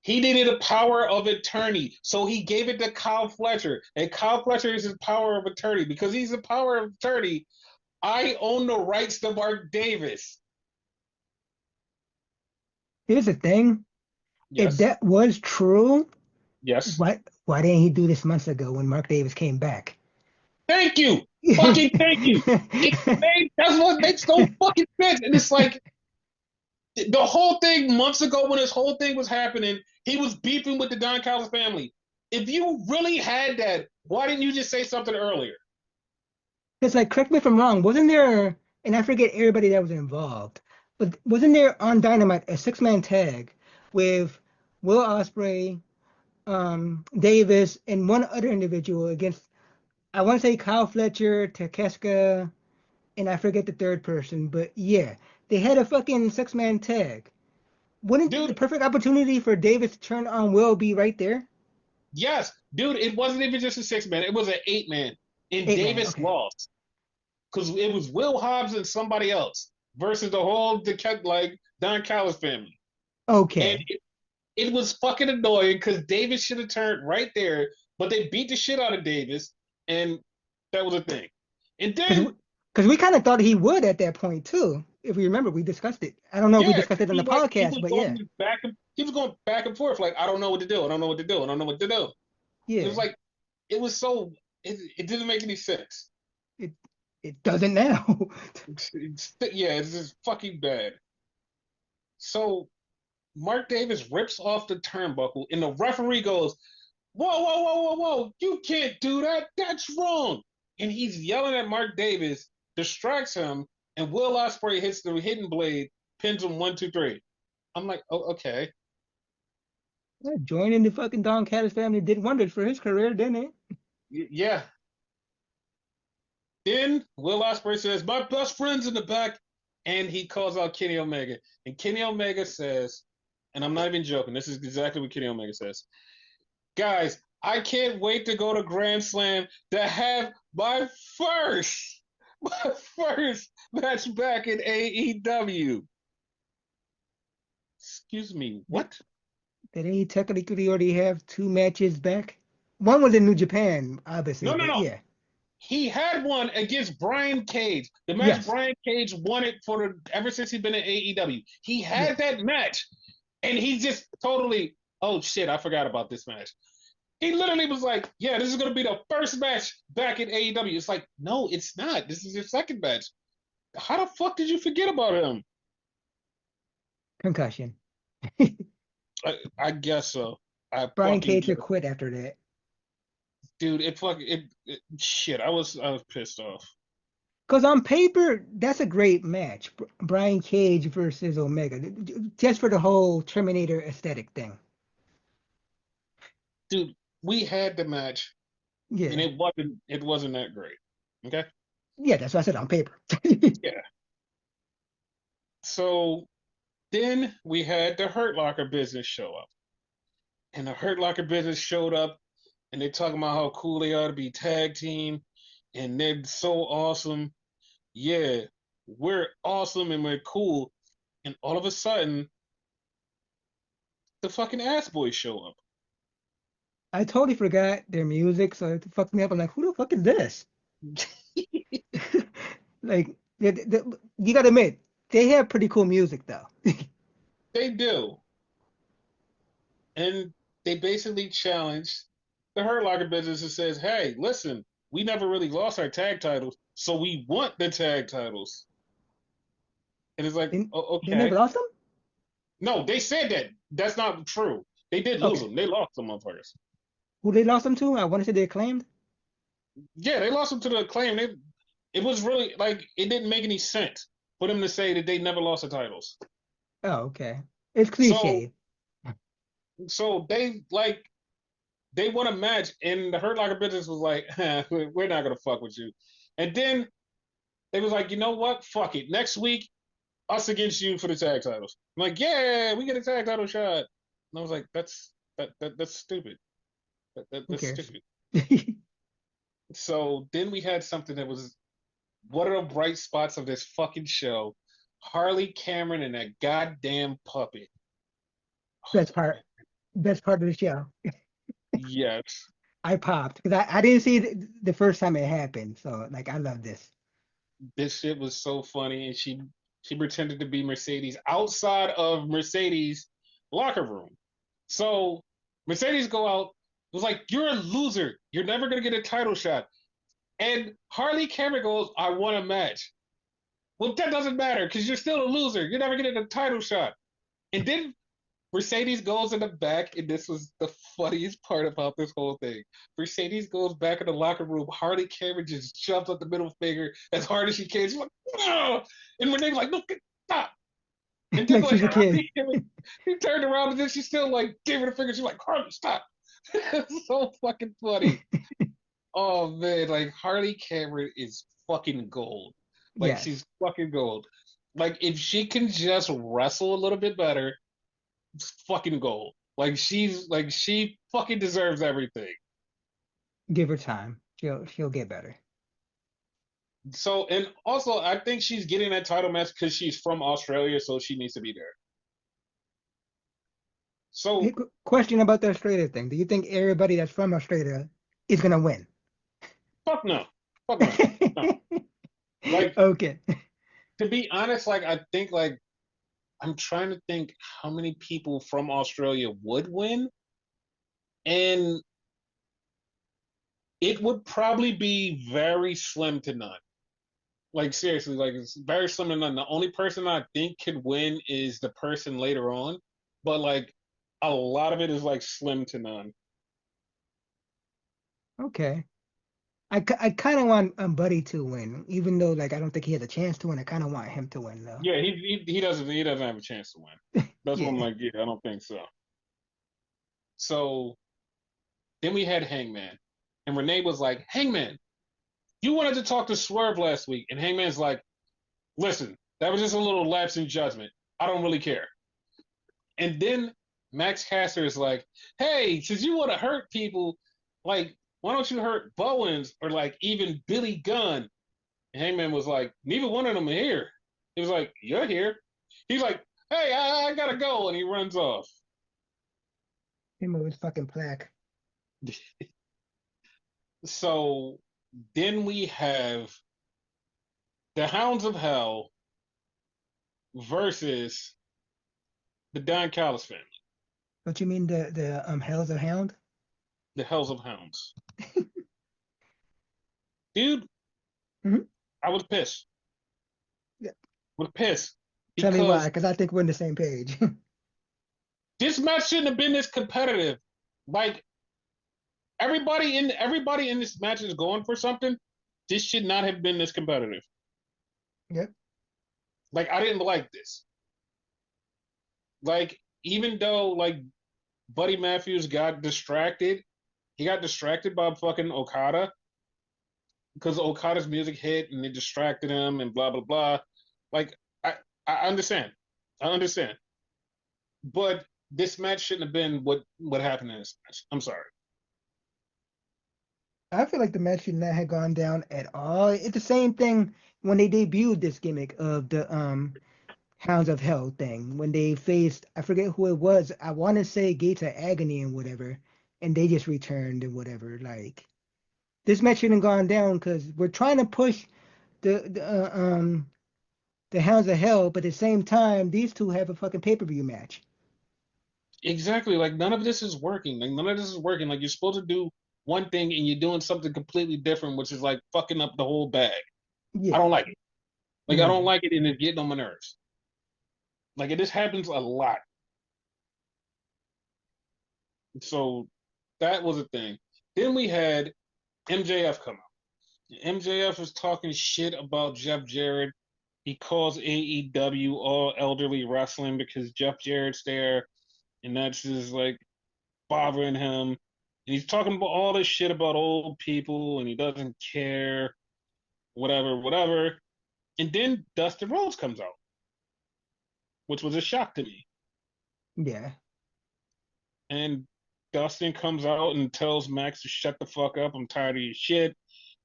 he needed a power of attorney, so he gave it to Kyle Fletcher, and Kyle Fletcher is his power of attorney. Because he's the power of attorney, I own the rights to Mark Davis." Here's the thing. If Yes, that was true, yes. why didn't he do this months ago when Mark Davis came back? Thank you, fucking thank you. That's what makes no fucking sense, and it's like the whole thing months ago when this whole thing was happening, he was beefing with the Don Callis family. If you really had that, why didn't you just say something earlier? It's like, correct me if I'm wrong, wasn't there, and I forget everybody that was involved, but wasn't there on Dynamite a six-man tag with Will Ospreay, Davis, and one other individual against, I want to say Kyle Fletcher, Takeska, and I forget the third person, but yeah, they had a fucking six-man tag. Wouldn't the Dude, perfect opportunity for Davis to turn on Will be right there? yes, dude, it wasn't even just a 6 man, it was an 8 man. And Eight man, Davis okay. lost. Because it was Will Hobbs and somebody else versus the whole like Don Callis family. And Okay. it was fucking annoying because Davis should have turned right there, but they beat the shit out of Davis, and that was a thing. And Because then, we kind of thought he would at that point too. If we remember, we discussed it. I don't know if we yeah, discussed it on the he podcast, was but yeah, going back and he was going back and forth like I don't know what to do. I don't know what to do. I don't know what to do. It was yeah, like it was so it didn't make any sense. it it doesn't now. Yeah, it's just fucking bad. So Mark Davis rips off the turnbuckle, and the referee goes, "Whoa, whoa, whoa, whoa, whoa! You can't do that. That's wrong." And he's yelling at Mark Davis, distracts him, and Will Ospreay hits the hidden blade, pins him 1, 2, 3. I'm like, oh, okay, Joining the fucking Don Callis family did wonders for his career, didn't it? yeah. Then Will Ospreay says, "My best friend's in the back," and he calls out Kenny Omega. And Kenny Omega says, and I'm not even joking, this is exactly what Kenny Omega says. Guys, I can't wait to go to Grand Slam to have my first My first match back in AEW. Excuse me, Did, what? did he technically already have two matches back? One was in New Japan, obviously, No, no, but no. yeah, He had one against Brian Cage. The match yes, Brian Cage won it for ever since he's been in AEW. He had yes. that match, and he just totally, oh shit, I forgot about this match. He literally was like, yeah, this is gonna be the first match back in AEW. It's like, no, it's not. This is your second match. How the fuck did you forget about him? Concussion. I guess so. I Brian fucking Cage guess, had quit after that. dude. Shit. I was pissed off. Because on paper, that's a great match. Brian Cage versus Omega, just for the whole Terminator aesthetic thing. Dude, we had the match, and Yeah, it wasn't that great. Okay. yeah, that's what I said on paper. Yeah. So then we had the Hurt Locker business show up, and the Hurt Locker business showed up, and they talking about how cool they are to be tag team, and they're so awesome. Yeah, we're awesome and we're cool. And all of a sudden, the fucking ass boys show up. I totally forgot their music, so it fucked me up. I'm like, who the fuck is this? Like, you gotta admit, they have pretty cool music though. They do. And they basically challenged the Hurt Locker business and says, hey, listen, we never really lost our tag titles, so we want the tag titles. And it's like, They, oh, they never okay. lost them? No, they said that. That's not true. They did lose Okay. them. They lost them motherfuckers. Who they lost them to? I want to say they acclaimed. Yeah, they lost them to the Acclaim. It was really like it didn't make any sense for them to say that they never lost the titles. Oh, okay. It's So cliche. so they won a match, and the Hurt Locker business was like, we're not gonna fuck with you. And then they was like, you know what? Fuck it. Next week, us against you for the tag titles. I'm like, yeah, we get a tag title shot. And I was like, that's stupid. Who That's cares? stupid. So then we had something that was one of the bright spots of this fucking show. Harley Cameron and that goddamn puppet. Best part. Best part of the show. Yes. I popped because I didn't see it the first time it happened. So like I love this. This shit was so funny, and she pretended to be Mercedes outside of Mercedes' locker room. So Mercedes go out, was like, "You're a loser. You're never gonna get a title shot." And Harley Cameron goes, "I want a match." Well, that doesn't matter because you're still a loser. You're never getting a title shot. And then Mercedes goes in the back, and this was the funniest part about this whole thing. Mercedes goes back in the locker room. Harley Cameron just jumps up the middle finger as hard as she can. She's like, no! And Renee's like, no, stop. And then Like like she's a kid. Harley Cameron, he turned around and then she still like gave her the finger. She's like, Harley, stop. It's so fucking funny. Oh man, like Harley Cameron is fucking gold. Like Yes. she's fucking gold. Like if she can just wrestle a little bit better, fucking gold. She fucking deserves everything. Give her time. She'll get better. So and also I think she's getting that title match because she's from Australia, so she needs to be there. Hey, So question about the Australia thing. Do you think everybody that's from Australia is gonna win? fuck no. Fuck no. No. Like Okay. to be honest, like I think like I'm trying to think how many people from Australia would win. And it would probably be very slim to none. Like seriously, like it's very slim to none. The only person I think could win is the person later on, but like a lot of it is like slim to none. Okay. I kind of want Buddy to win, even though like I don't think he has a chance to win. I kind of want him to win though. Yeah, he doesn't have a chance to win. That's what I'm Yeah. like. Yeah, I don't think so. So then we had Hangman, and Renee was like, "Hangman, you wanted to talk to Swerve last week," and Hangman's like, "Listen, that was just a little lapse in judgment. I don't really care." And then Max Caster is like, "Hey, since you want to hurt people, like, why don't you hurt Bowens or like even Billy Gunn?" Hangman was like, neither one of them are here. He was like, you're here. He's like, hey, I gotta go, and he runs off. Him with his fucking plaque. So then we have the Hounds of Hell versus the Don Callis family, Don't you mean the Hell's a Hound? the Hells of Hounds. Dude, Hmm. I was pissed. Yeah. I was pissed Tell me why, because because I think we're on the same page. this match shouldn't have been this competitive. Like everybody in this match is going for something. This should not have been this competitive. Yep. Like I didn't like this. Like even though like Buddy Matthews got distracted, he got distracted by fucking Okada because Okada's music hit and it distracted him and blah blah blah. Like I I understand, I understand, but this match shouldn't have been what happened in this match. I'm sorry. I feel like the match should not have gone down at all. It's the same thing when they debuted this gimmick of the Hounds of Hell thing. When they faced, I forget who it was. I want to say Gates of Agony and whatever, and they just returned and whatever. Like this match shouldn't have gone down because we're trying to push the Hounds of Hell, but at the same time, these two have a fucking pay-per-view match. Exactly. Like none of this is working. Like none of this is working. Like you're supposed to do one thing and you're doing something completely different, which is like fucking up the whole bag. I Yeah, don't like it. Like me I don't neither. like it, and it's getting on my nerves. Like this happens a lot. So that was a thing. Then we had MJF come out. MJF was talking shit about Jeff Jarrett. He calls AEW all elderly wrestling because Jeff Jarrett's there, and that's just like bothering him. And he's talking about all this shit about old people, and he doesn't care, whatever, whatever. And then Dustin Rhodes comes out, which was a shock to me. Yeah, And Dustin comes out and tells Max to shut the fuck up. I'm tired of your shit.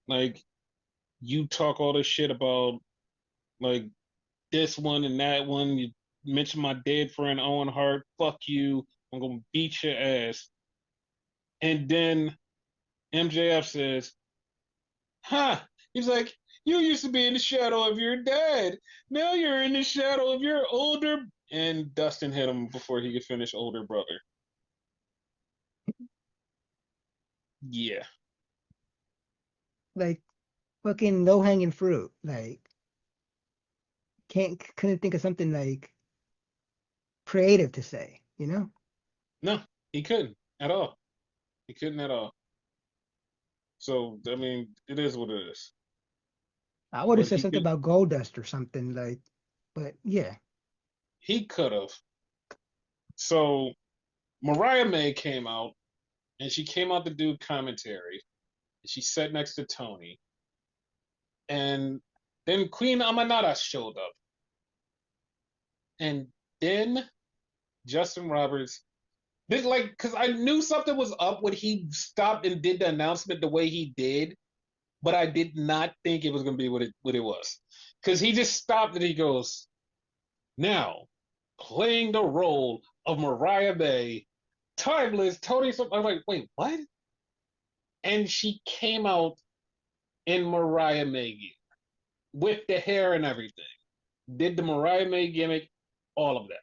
Like, you talk all this shit about, like, this one and that one. You mention my dead friend Owen Hart. Fuck you. I'm going to beat your ass. And then MJF says, huh. He's like, you used to be in the shadow of your dad. Now you're in the shadow of your older. And Dustin hit him before he could finish older brother. Yeah. like fucking low hanging fruit. Like couldn't think of something like creative to say. You know, No, he couldn't at all. He couldn't at all. So I mean, it is what it is. I would have But said something about Goldust or something like. But yeah, he could have. So Mariah May came out and she came out to do commentary. She sat next to Tony, and then Queen Amanada showed up, and then Justin Roberts. This like because I knew something was up when he stopped and did the announcement the way he did, but I did not think it was going to be what it was. Because he just stopped and he goes, now playing the role of Mariah May, timeless Tony. I was like, wait, what? And she came out in Mariah May gear with the hair and everything. Did the Mariah May gimmick, all of that.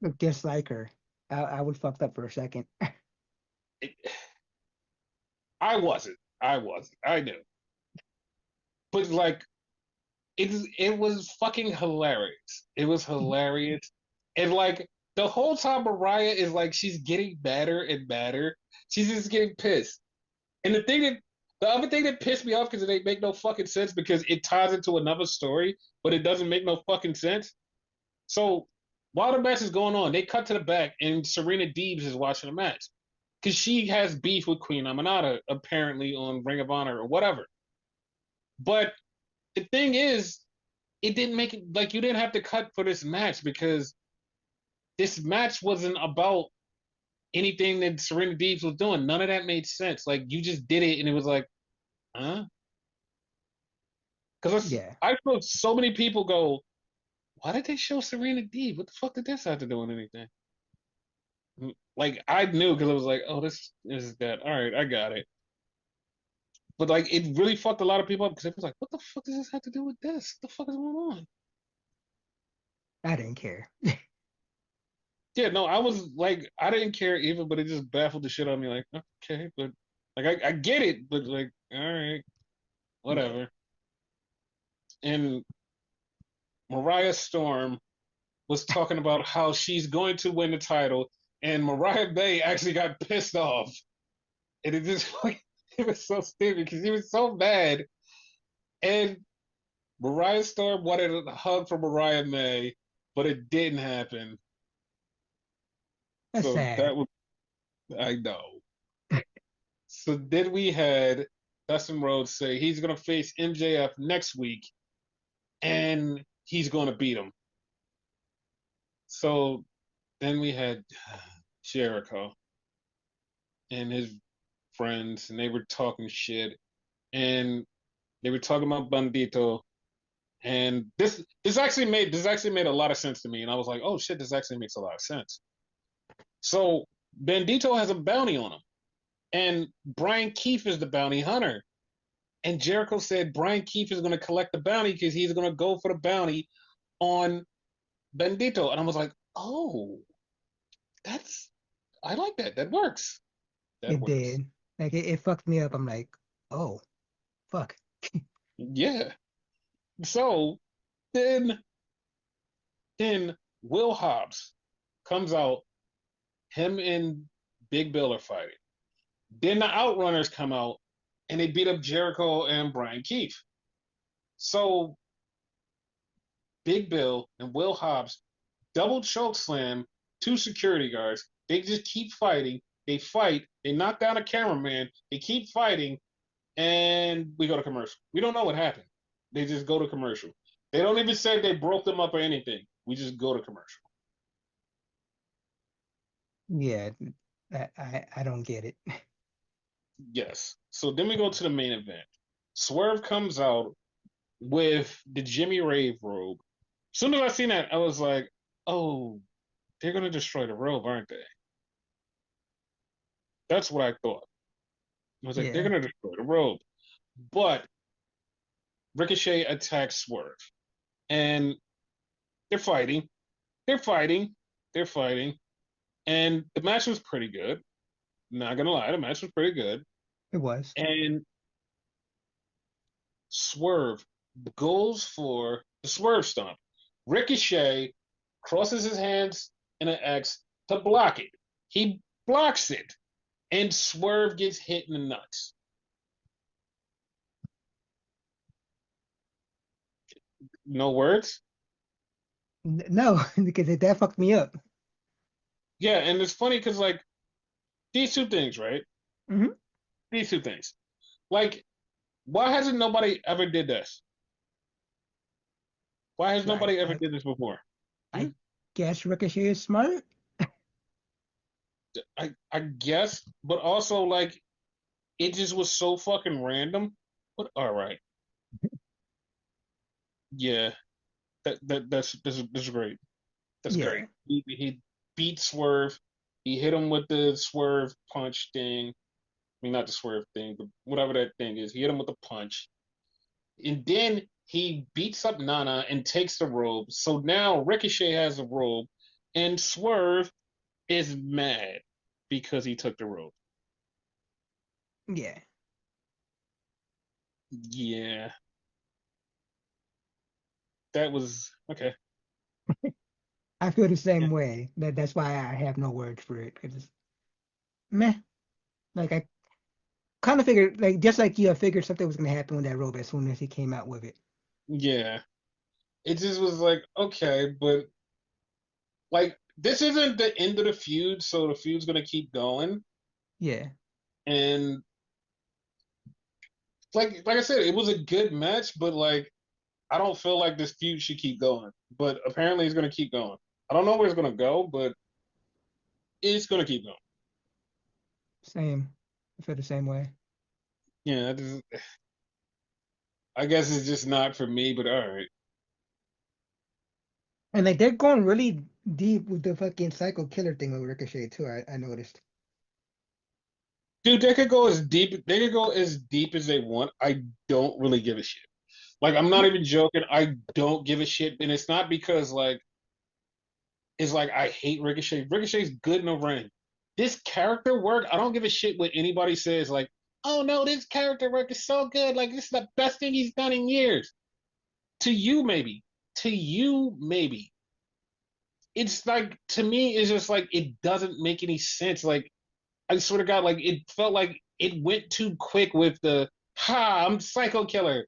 look just like her. I would fucked up for a second. It, I wasn't. I wasn't. I knew. But like it was fucking hilarious. It was hilarious. And like the whole time Mariah is like she's getting badder and badder. She's just getting pissed. And the other thing that pissed me off because it ain't make no fucking sense because it ties into another story, but it doesn't make no fucking sense. So while the match is going on, they cut to the back and Serena Deebs is watching the match because she has beef with Queen Aminata apparently on Ring of Honor or whatever. But the thing is, it didn't make it like you didn't have to cut for this match because this match wasn't about anything that Serena Deebs was doing. None of that made sense. Like you just did it and it was like, huh? Because Yeah, I feel so many people go, why did they show Serena Deeb? What the fuck did this have to do with anything? Like I knew because it was like, oh, this is that. All right, I got it. But like, it really fucked a lot of people up because it was like, what the fuck does this have to do with this? What the fuck is going on? I didn't care. Yeah, no, I was like, I didn't care even, but it just baffled the shit out of me. Like, okay, but like, I get it, but like, all right, Yeah, whatever. And Mariah Storm was talking about how she's going to win the title, and Mariah Bay actually got pissed off, and it just like it was so stupid because she was so mad, and Mariah Storm wanted a hug from Mariah May, but it didn't happen. that's So sad. that was I know. So then we had Dustin Rhodes say he's gonna face MJF next week, and he's gonna beat him. So then we had Jericho and his friends, and they were talking shit, and they were talking about Bandito, and this actually made a lot of sense to me, and I was like, oh shit, this actually makes a lot of sense. So Bandito has a bounty on him, and Brian Keefe is the bounty hunter. And Jericho said Brian Keefe is going to collect the bounty because he's going to go for the bounty on Bandito. And I was like, oh, that's, I like that. That works. That It works. did. Like it fucked me up. I'm like, oh, fuck. Yeah. So then, then Will Hobbs comes out. Him and Big Bill are fighting. Then the Outrunners come out and they beat up Jericho and Brian Keefe. So Big Bill and Will Hobbs double choke slam two security guards. They just keep fighting. They fight. They knock down a cameraman. They keep fighting, and we go to commercial. We don't know what happened. They just go to commercial. They don't even say they broke them up or anything. We just go to commercial. Yeah, I don't get it. Yes. So then we go to the main event. Swerve comes out with the Jimmy Rave robe. As soon as I seen that, I was like, oh, they're gonna destroy the robe, aren't they? That's what I thought. I was like, they're Yeah, gonna destroy the robe. But Ricochet attacks Swerve. And they're fighting. They're fighting. They're fighting. And the match was pretty good. Not gonna lie, the match was pretty good. it was. And Swerve goes for the Swerve stomp. Ricochet crosses his hands in an X to block it. He blocks it. And Swerve gets hit in the nuts. No words? No, because that fucked me up. Yeah, and it's funny because like these two things, right? Hmm. These two things. Like, why hasn't nobody ever did this? Why has I, nobody ever I did this before? Hmm? I guess Ricochet is smart. I guess, but also like it just was so fucking random. But all right, yeah, that's great. That's Yeah, great. He beat Swerve. He hit him with the Swerve punch thing. I mean, not the Swerve thing, but whatever that thing is. He hit him with the punch, and then he beats up Nana and takes the robe. So now Ricochet has a robe, and Swerve is mad because he took the robe. yeah. Yeah, that was okay. I feel the Yeah, same way. That's why I have no words for it. Because it's meh. Like I kind of figured, like just like you, I figured something was gonna happen with that robe as soon as he came out with it. yeah. It just was like okay, but like this isn't the end of the feud, so the feud's gonna keep going. Yeah, And like I said, it was a good match, but like I don't feel like this feud should keep going. But apparently, it's gonna keep going. I don't know where it's gonna go, but it's gonna keep going. same. I feel the same way. Yeah, I just, I guess it's just not for me, but all right. And like they're going really deep with the fucking psycho killer thing with Ricochet too. I noticed. Dude, they could go as deep. They could go as deep as they want. I don't really give a shit. Like I'm not even joking. I don't give a shit, and it's not because like it's like I hate Ricochet. Ricochet's good in the ring. This character work, I don't give a shit what anybody says. Like, oh no, this character work is so good. Like this is the best thing he's done in years. To you, maybe. To you, maybe. It's like to me, it's just like it doesn't make any sense. Like I sort of got like it felt like it went too quick with the ha, I'm psycho killer.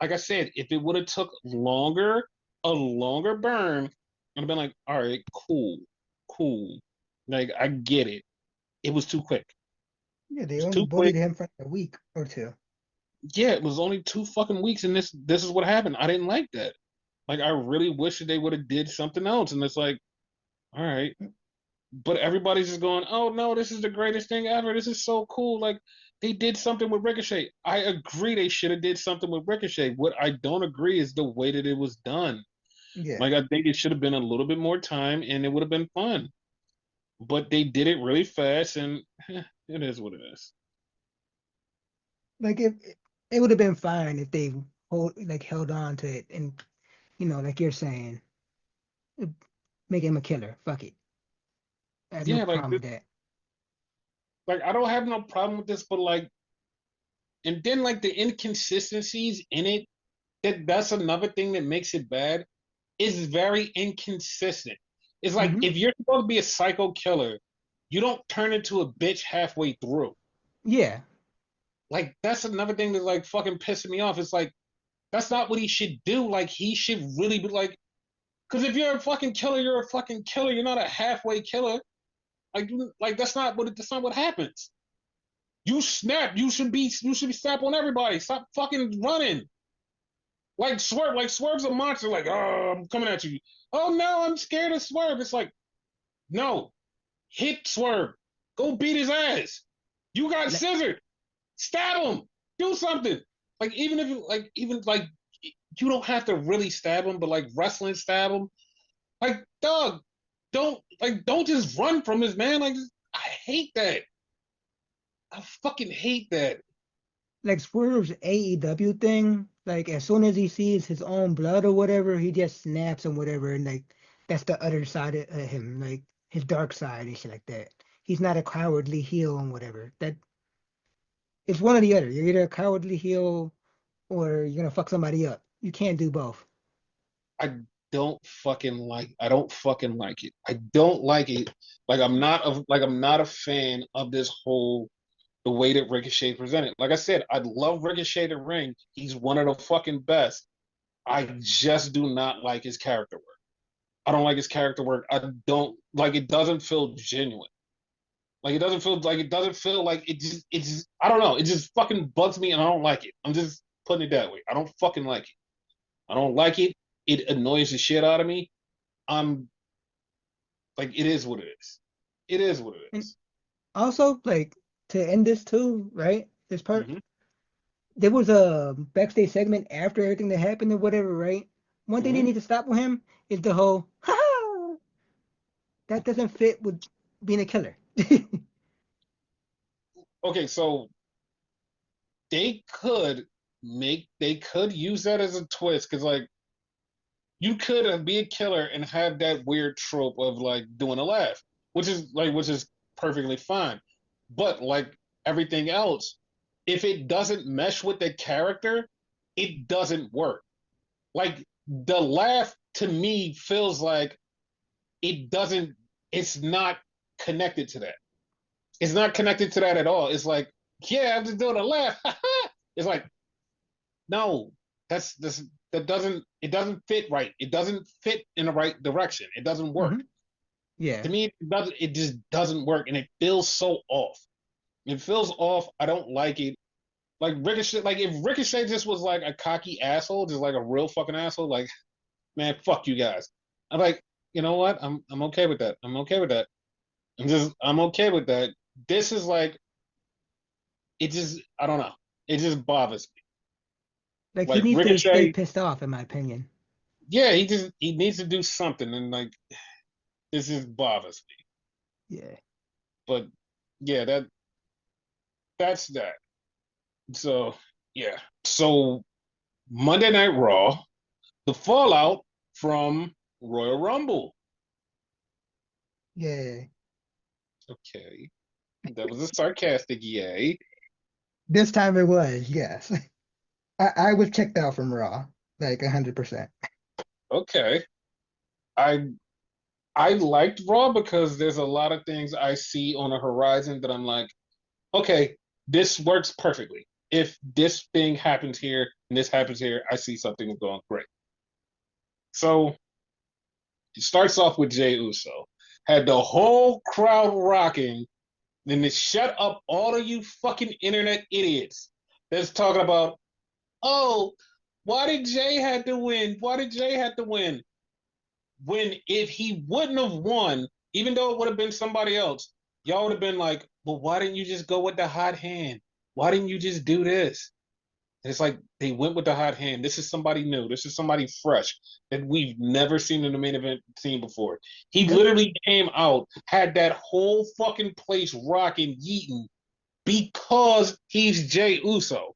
Like I said, if it would have took longer, a longer burn, I'd have been like, all right, cool, cool. Like I get it. It was too quick. Yeah, It they was only too quick. bullied him for a week or two. Yeah, it was only 2 fucking weeks, and this is what happened. I didn't like that. Like I really wish that they would have did something else. And it's like, all right, but everybody's just going, "Oh no, this is the greatest thing ever. This is so cool." Like they did something with Ricochet. I agree they should have did something with Ricochet. What I don't agree is the way that it was done. Yeah, Like I think it should have been a little bit more time, and it would have been fun. But they did it really fast, and it is what it is. like if it would have been fine if they held on to it and like you're saying, make him a killer. Fuck it. I have no Yeah, like problem with that. like I don't have no problem with this, but like, and then like the inconsistencies in it. That's another thing that makes it bad. Is very inconsistent. It's like Hmm. if you're supposed to be a psycho killer, you don't turn into a bitch halfway through. Yeah, Like that's another thing that's like fucking pissing me off. It's like that's not what he should do. Like he should really be like, because if you're a fucking killer, you're a fucking killer. You're not a halfway killer. Like that's not what happens. You snap. You should be snap on everybody. Stop fucking running. Like Swerve's a monster. Like, oh, I'm coming at you. Oh no, I'm scared of Swerve. It's like, no, hit Swerve. Go beat his ass. You got like, scissors. Stab him. Do something. Like even if you like even like you don't have to really stab him, but like wrestling stab him. Like dog, don't just run from his man. Like I hate that. I fucking hate that. like Swerve's AEW thing. Like as soon as he sees his own blood or whatever, he just snaps and whatever, and like that's the other side of him, like his dark side and shit like that. He's not a cowardly heel and whatever. That it's one or the other. You're either a cowardly heel or you're gonna fuck somebody up. You can't do both. I I don't fucking like it. I don't like it. I'm not a fan of this whole the way that Ricochet presented. Like I said, I love Ricochet the ring. He's one of the fucking best. I just do not like his character work. I don't like his character work. I don't like it doesn't feel genuine. It doesn't feel like it just I don't know. It just fucking bugs me and I don't like it. I'm just putting it that way. I don't fucking like it. I don't like it. It annoys the shit out of me. I'm like it is what it is. It is what it And is. also, like to end this too, right? This part, Mm-hmm. there was a backstage segment after everything that happened or whatever, right? One thing they Mm-hmm. need to stop with him is the whole ha ha. That doesn't fit with being a killer. Okay, so they could use that as a twist because like you could be a killer and have that weird trope of like doing a laugh, which is perfectly fine. But like everything else, if it doesn't mesh with the character, it doesn't work. Like the laugh to me feels like it doesn't. It's not connected to that. It's not connected to that at all. It's like, yeah, I'm just doing a laugh. It's like, no, that's that doesn't it doesn't fit right. It doesn't fit in the right direction. It doesn't work. Hmm. Yeah. To me, it just doesn't work and it feels so off. It feels off. I don't like it. Like Ricochet, like if Ricochet just was like a cocky asshole, just like a real fucking asshole, like, man, fuck you guys. I'm like, you know what? I'm okay with that. I'm okay with that. I'm okay with that. This is like it just I don't know. It just bothers me. Like he Like needs to stay Ricochet, pissed off, in my opinion. yeah, he needs to do something, and like this just bothers me. Yeah. But yeah, that's that. So yeah. So Monday Night Raw, the fallout from Royal Rumble. Yeah. Okay, that was a sarcastic yay. This time it was, yes. I was checked out from Raw, like 100%. Okay, I I liked Raw because there's a lot of things I see on the horizon that I'm like, okay, this works perfectly. If this thing happens here and this happens here, I see something going great. So it starts off with Jey Uso. Had the whole crowd rocking, then it shut up all of you fucking internet idiots that's talking about, oh, why did Jay have to win? Why did Jay have to win? When if he wouldn't have won, even though it would have been somebody else, y'all would have been like, well, why didn't you just go with the hot hand? Why didn't you just do this? And it's like they went with the hot hand. This is somebody new. This is somebody fresh that we've never seen in the main event scene before. He Yep. literally came out, had that whole fucking place rocking, yeeting because he's Jay Uso.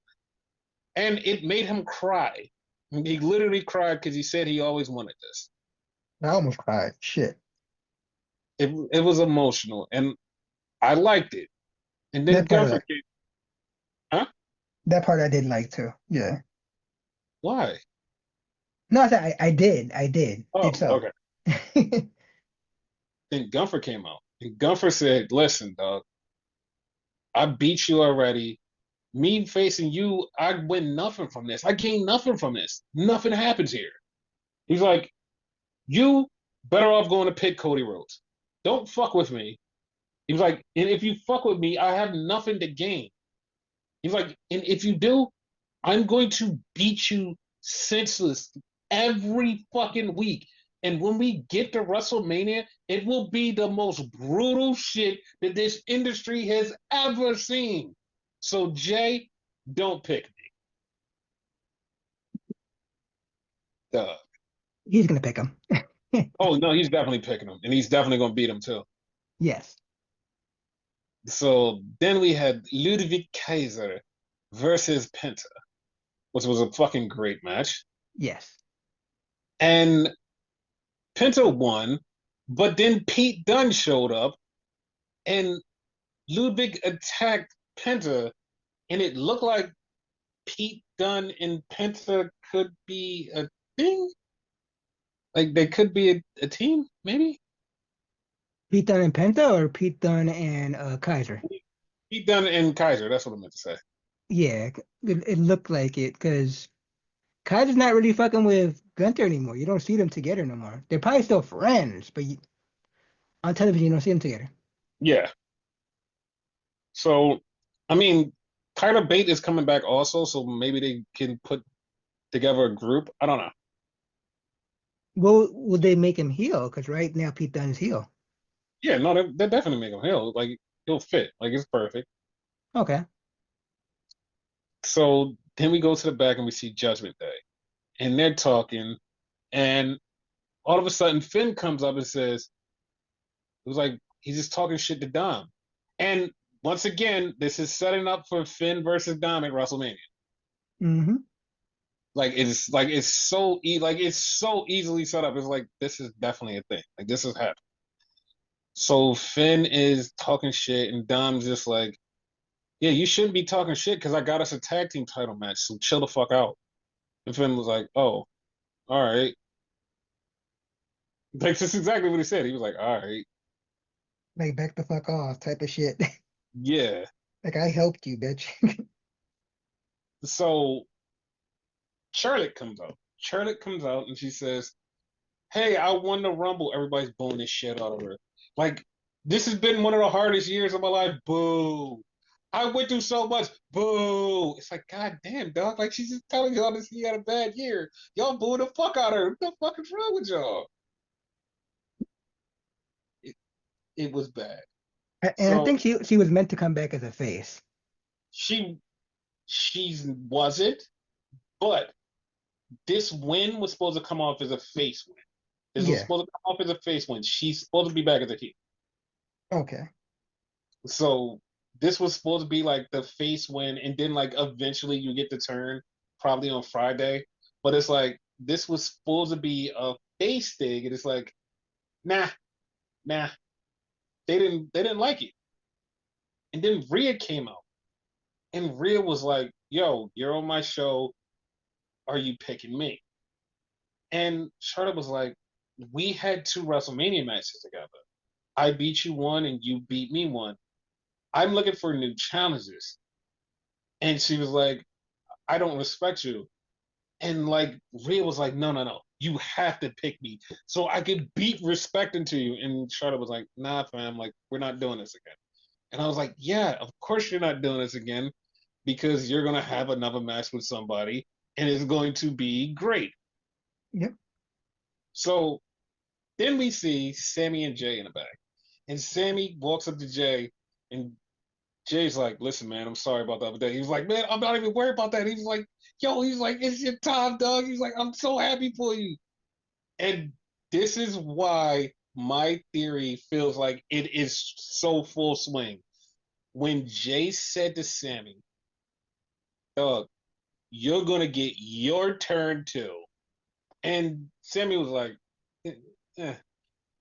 And it made him cry. He literally cried because he said he always wanted this. I almost cried. Shit. It was emotional, and I liked it. And then That part of Gunther that. came, huh? That part I did like too. Yeah. Why? No, I said I did. I did. Did Oh, so. okay. Then Gunther came out, and Gunther said, "Listen, dog, I beat you already. Me facing you, I win nothing from this. I gain nothing from this. Nothing happens here." He's like, "You better off going to pick Cody Rhodes. Don't fuck with me." He was like, "And if you fuck with me, I have nothing to gain." He's like, "And if you do, I'm going to beat you senseless every fucking week. And when we get to WrestleMania, it will be the most brutal shit that this industry has ever seen. So, Jay, don't pick me." Duh. He's gonna pick him. Oh, no, he's definitely picking him. And he's definitely going to beat him, too. Yes. So then we had Ludwig Kaiser versus Penta, which was a fucking great match. Yes. And Penta won, but then Pete Dunne showed up and Ludwig attacked Penta, and it looked like Pete Dunne and Penta could be a thing. Like they could be a team, maybe. Pete Dunne and Penta or Pete Dunne and Kaiser? Pete Dunne and Kaiser. That's what I meant to say. Yeah, it looked like it because Kaiser's not really fucking with Gunther anymore. You don't see them together no more. They're probably still friends, but on television you don't see them together. Yeah. So, I mean, Tyler Bate is coming back also, so maybe they can put together a group. I don't know. Well, will they make him heel? Because right now Pete Dunne's heel. Yeah, no, they definitely make him he'll like he'll fit. Like it's perfect. Okay. So then we go to the back and we see Judgment Day, and they're talking, and all of a sudden Finn comes up and says, "It was like he's just talking shit to Dom," and once again, this is setting up for Finn versus Dom at WrestleMania. Mm-hmm. Like it's so like it's so easily set up. It's like this is definitely a thing. Like this is happening. So Finn is talking shit, and Dom's just like, "Yeah, you shouldn't be talking shit because I got us a tag team title match. So chill the fuck out." And Finn was like, "Oh, all right." Like that's exactly what he said. He was like, "All right, Like back the fuck off type of shit. yeah." Like I helped you, bitch. So Charlotte comes out. Charlotte comes out and she says, "Hey, I won the Rumble." Everybody's booing this shit out of her. Like, this has been one of the hardest years of my life. Boo. I went through so much. Boo. It's like, God damn, dog. Like, she's just telling y'all this you had a bad year. Y'all booing the fuck out of her. What the fuck is wrong with y'all? It, it was bad. And I So think she was meant to come back as a face. she she wasn't, But this win was supposed to come off as a face win. This was Yeah. supposed to come off as a face win. She's supposed to be back as a heel. Okay. So this was supposed to be like the face win, and then like eventually you get the turn, probably on Friday. But it's like this was supposed to be a face thing, and it's like, nah, nah. They didn't like it. And then Rhea came out, and Rhea was like, "Yo, you're on my show. Are you picking me?" And Charlotte was like, "We had two WrestleMania matches together. I beat you one, and you beat me one. I'm looking for new challenges." And she was like, "I don't respect you." And like Rhea was like, "No, no, no. You have to pick me so I can beat respect into you." And Charlotte was like, "Nah, fam. Like, we're not doing this again." And I was like, "Yeah, of course you're not doing this again because you're gonna have another match with somebody, and it's going to be great." Yep. So then we see Sami and Jay in the back, and Sami walks up to Jay, and Jay's like, "Listen, man, I'm sorry about the other day." He was like, "Man, I'm not even worried about that." He was like, "Yo," he's like, "It's your time, dog." He's like, "I'm so happy for you." And this is why my theory feels like it is so full swing. When Jay said to Sami, "Dog, you're gonna get your turn too," and Sami was like, eh. Eh.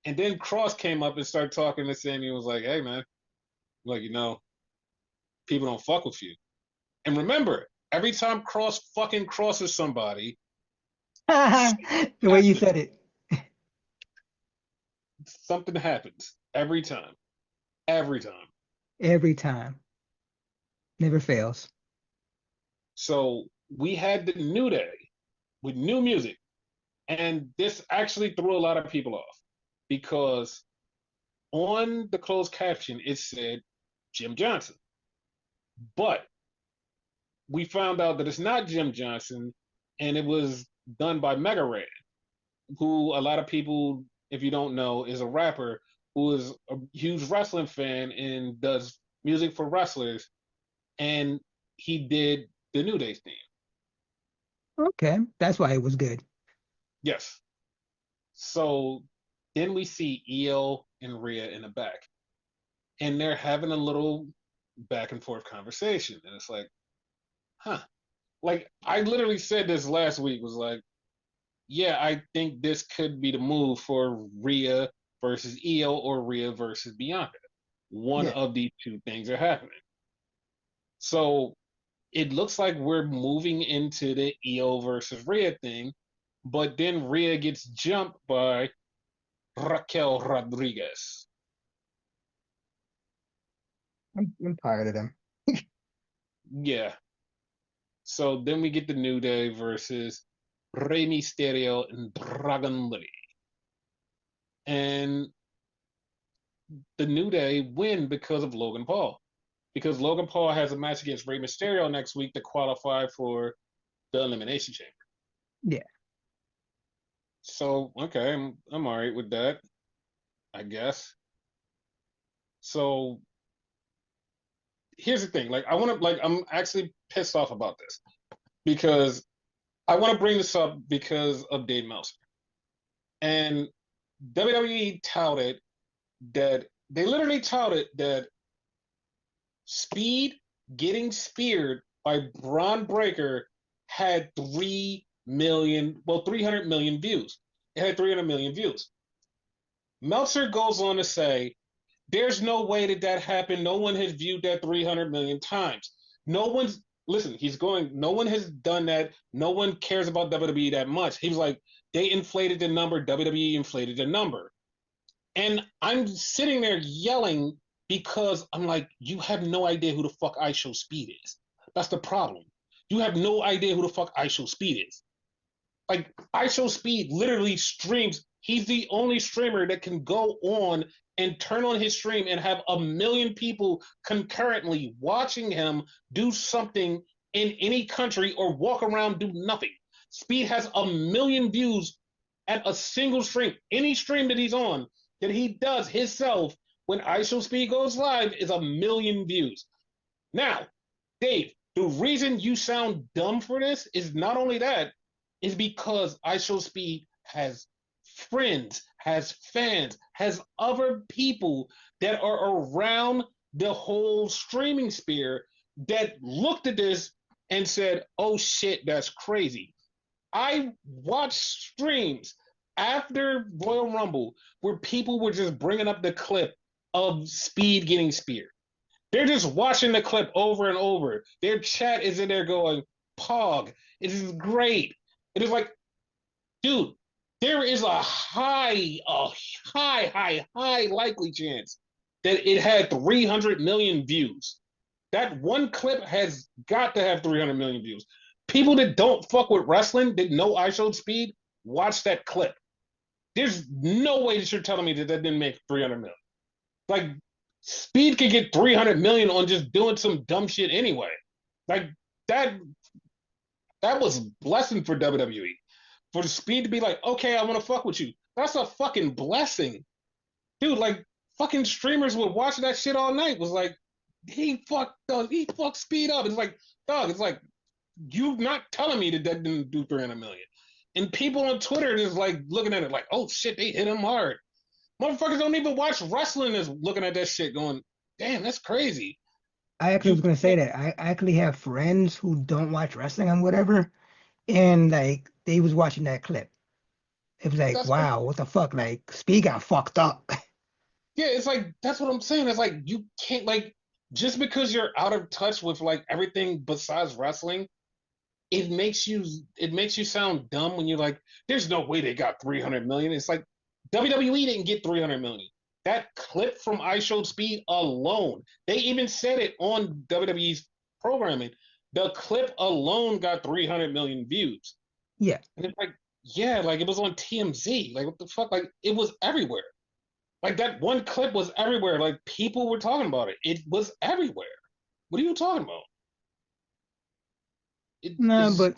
And then Cross came up and started talking to Sami and was like, "Hey, man, like people don't fuck with you." And remember, every time Cross fucking crosses somebody, The way you happens. said it. Something happens every time. Every time. Every time. Never fails. So we had the New Day with new music. And this actually threw a lot of people off because on the closed caption it said Jim Johnson. But we found out that it's not Jim Johnson, and it was done by Mega Ray, who a lot of people, if you don't know, is a rapper who is a huge wrestling fan and does music for wrestlers. And he did the New Day theme. Okay. That's why it was good. Yes. So then we see Io and Rhea in the back, and they're having a little back and forth conversation. And it's like, huh. Like, I literally said this last week, was like, yeah, I think this could be the move for Rhea versus Io or Rhea versus Bianca. One Yeah. of these two things are happening. So it looks like we're moving into the Io versus Rhea thing, but then Rhea gets jumped by Raquel Rodriguez. I'm tired of them. Yeah. So then we get the New Day versus Rey Mysterio and Dragon Lee. And the New Day win because of Logan Paul. Because Logan Paul has a match against Rey Mysterio next week to qualify for the Elimination Chamber. Yeah. So, okay, I'm all right with that, I guess. So here's the thing. Like, I want to, like, I'm actually pissed off about this because I want to bring this up because of Dave Meltzer. And WWE touted that, they literally touted that Speed getting speared by Braun Breaker had 3 million, well, 300 million views. It had 300 million views. Meltzer goes on to say, there's no way that that happened. No one has viewed that 300 million times. No one's, listen, he's going, no one has done that. No one cares about WWE that much. He was like, they inflated the number, WWE inflated the number. And I'm sitting there yelling because I'm like, you have no idea who the fuck I Show Speed is. That's the problem. You have no idea who the fuck I Show Speed is. Like, I Show Speed literally streams. He's the only streamer that can go on and turn on his stream and have a million people concurrently watching him do something in any country or walk around, do nothing. Speed has a million views at a single stream. Any stream that he's on that he does himself when ISO Speed goes live is a million views. Now, Dave, The reason you sound dumb for this is not only that, is because IShowSpeed has friends, has fans, has other people that are around the whole streaming sphere that looked at this and said, oh shit, that's crazy. I watched streams after Royal Rumble where people were just bringing up the clip of Speed getting speared. They're just watching the clip over and over. Their chat is in there going, Pog, it is great. It is like, dude, there is a high likely chance that it had 300 million views. That one clip has got to have 300 million views. People that don't fuck with wrestling, that know I showed speed, watch that clip. There's no way that you're telling me that that didn't make 300 million. Like, Speed could get 300 million on just doing some dumb shit anyway. Like, that that was blessing for WWE. For the Speed to be like, okay, I want to fuck with you. That's a fucking blessing. Dude, like, fucking streamers would watch that shit all night. Was like, he fucked Speed up. It's like, dog, it's like, you not telling me that that didn't do 300 million. And people on Twitter is like looking at it like, oh shit, they hit him hard. Motherfuckers don't even watch wrestling is looking at that shit going, damn, that's crazy. I actually You was gonna say that. I actually have friends who don't watch wrestling and whatever, and like they was watching that clip. It was like, that's what, wow, what the fuck? Like, Speed got fucked up. yeah, it's like that's what I'm saying. It's like you can't like just because you're out of touch with like everything besides wrestling, it makes you sound dumb when you're like, there's no way they got 300 million. It's like WWE didn't get 300 million. That clip from I Showed Speed alone, they even said it on WWE's programming. The clip alone got 300 million views. Yeah, And it's like, yeah, like it was on TMZ. Like, what the fuck? Like, it was everywhere. Like, that one clip was everywhere. Like, people were talking about it. It was everywhere. What are you talking about? It nah, is, but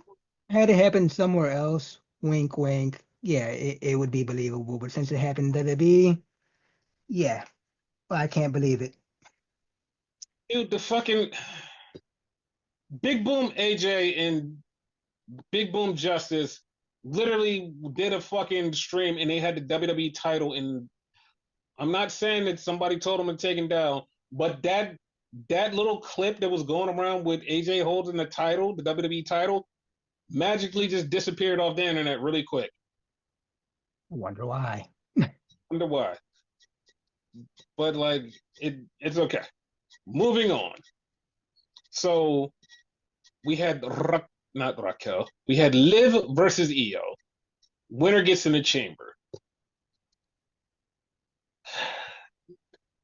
had it happened somewhere else, wink, wink, yeah, it would be believable. But since it happened in WWE, yeah, I can't believe it. dude, the fucking Big Boom AJ and Big Boom Justice literally did a fucking stream and they had the WWE title. And I'm not saying that somebody told them to take it down, but that little clip that was going around with AJ holding the title, the WWE title, magically just disappeared off the internet really quick. I wonder why. Wonder why. But like it's okay. Moving on. So we had not Raquel. We had Liv versus Io. Winner gets in the chamber.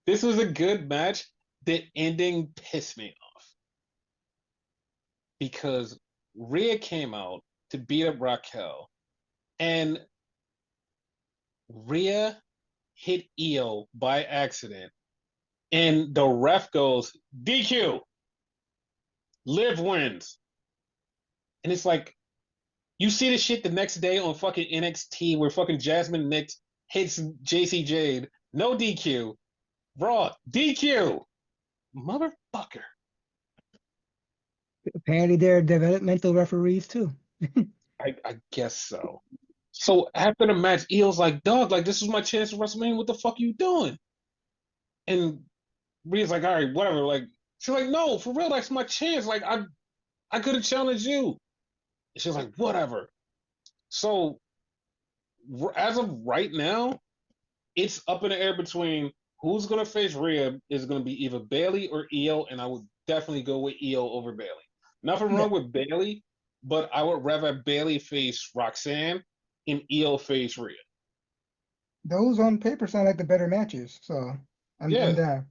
This was a good match. The ending pissed me off because Rhea came out to beat up Raquel, and Rhea hit Io by accident, and the ref goes DQ. Liv wins, and it's like you see the shit the next day on fucking NXT where fucking Jasmine Nix hits JC Jade, no DQ. Raw DQ, motherfucker. Apparently, they're developmental referees too. I guess so. So after the match, Eel's like, dog, like this was my chance to WrestleMania. What the fuck are you doing? And Rhea's like, all right, whatever. Like she's like, no, for real, that's my chance. Like I could have challenged you. And she's like, whatever. So as of right now, it's up in the air between who's gonna face Rhea is gonna be either Bailey or Io, and I would definitely go with Io over Bailey. Nothing Yeah, wrong with Bailey, but I would rather Bailey face Roxanne and Io face Rhea. those on paper sound like the better matches. So I'm Yeah. down.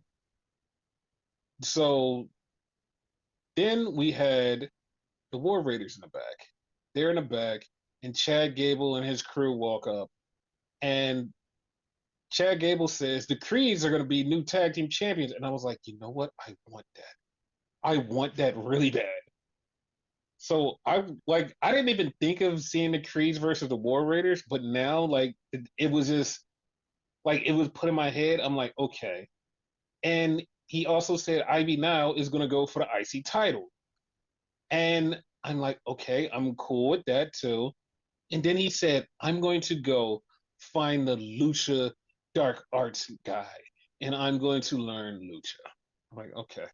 So then we had the War Raiders in the back. They're in the back, and Chad Gable and his crew walk up, and Chad Gable says the Creeds are going to be new tag team champions. And I was like, you know what? I want that. I want that really bad. So I didn't even think of seeing the Creeds versus the War Raiders, but now like it was just like it was put in my head. I'm like, okay. And he also said Ivy now is going to go for the IC title. And I'm like, okay, I'm cool with that too. And then he said, I'm going to go find the Lucha Dark Arts guy and I'm going to learn Lucha. I'm like, okay.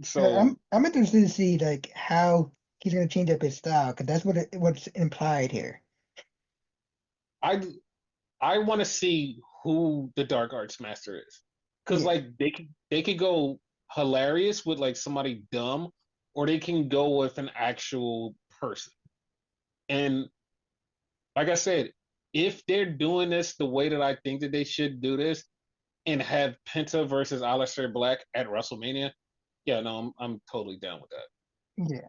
So I'm interested to see like how he's gonna change up his style because that's what's implied here. I I want to see who the Dark Arts Master is. Cause Yeah, like they could go hilarious with like somebody dumb, or they can go with an actual person. And like I said, if they're doing this the way that I think that they should do this and have Penta versus Aleister Black at WrestleMania, yeah, no, I'm totally down with that. yeah.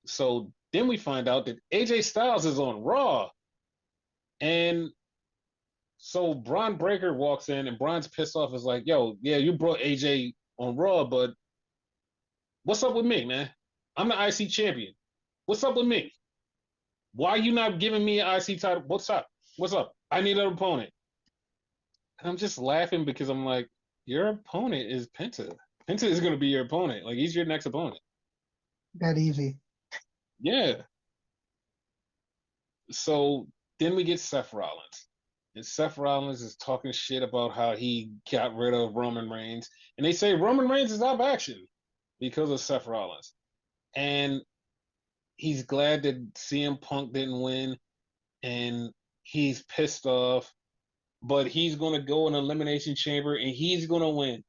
So then we find out that AJ Styles is on Raw, and so Braun Breaker walks in, and Braun's pissed off. Is like, "Yo, yeah, you brought AJ on Raw, but what's up with me, man? I'm the IC champion. What's up with me? Why are you not giving me an IC title? What's up? What's up? I need an opponent." And I'm just laughing because I'm like, your opponent is Penta. Penta is going to be your opponent. Like, he's your next opponent. That easy. Yeah. So then we get Seth Rollins. And Seth Rollins is talking shit about how he got rid of Roman Reigns. And they say Roman Reigns is out of action because of Seth Rollins. And he's glad that CM Punk didn't win. And he's pissed off. But he's going to go in Elimination Chamber and he's going to win.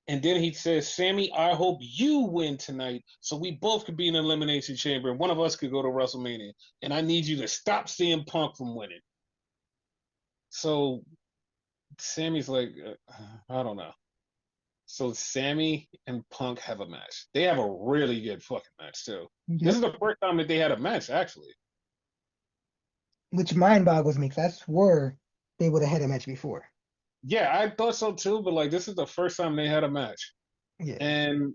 And then he says, Sammy, I hope you win tonight so we both could be in an Elimination Chamber and one of us could go to WrestleMania. And I need you to stop CM Punk from winning. So Sammy's like, I don't know. So Sammy and Punk have a match. They have a really good fucking match too. This is Yep. the first time that they had a match, actually. Which mind boggles me because I swore they would have had a match before. Yeah, I thought so too, but like this is the first time they had a match. Yeah. And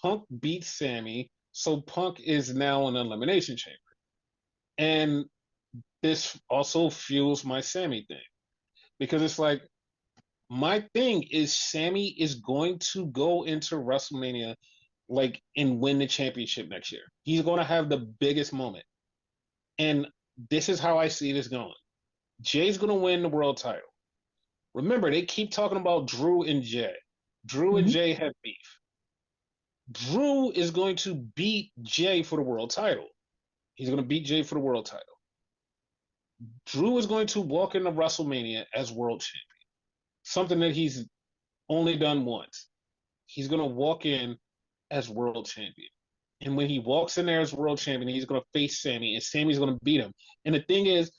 Punk beats Sammy, so Punk is now in Elimination Chamber. And this also fuels my Sammy thing. Because it's like my thing is Sammy is going to go into WrestleMania like and win the championship next year. He's going to have the biggest moment. And this is how I see this going. Jay's going to win the world title. Remember, they keep talking about Drew and Jay. Drew and Hmm. Jay have beef. Drew is going to beat Jay for the world title. He's going to beat Jay for the world title. Drew is going to walk into WrestleMania as world champion, something that he's only done once. He's going to walk in as world champion. And when he walks in there as world champion, he's going to face Sammy, and Sammy's going to beat him. And the thing is,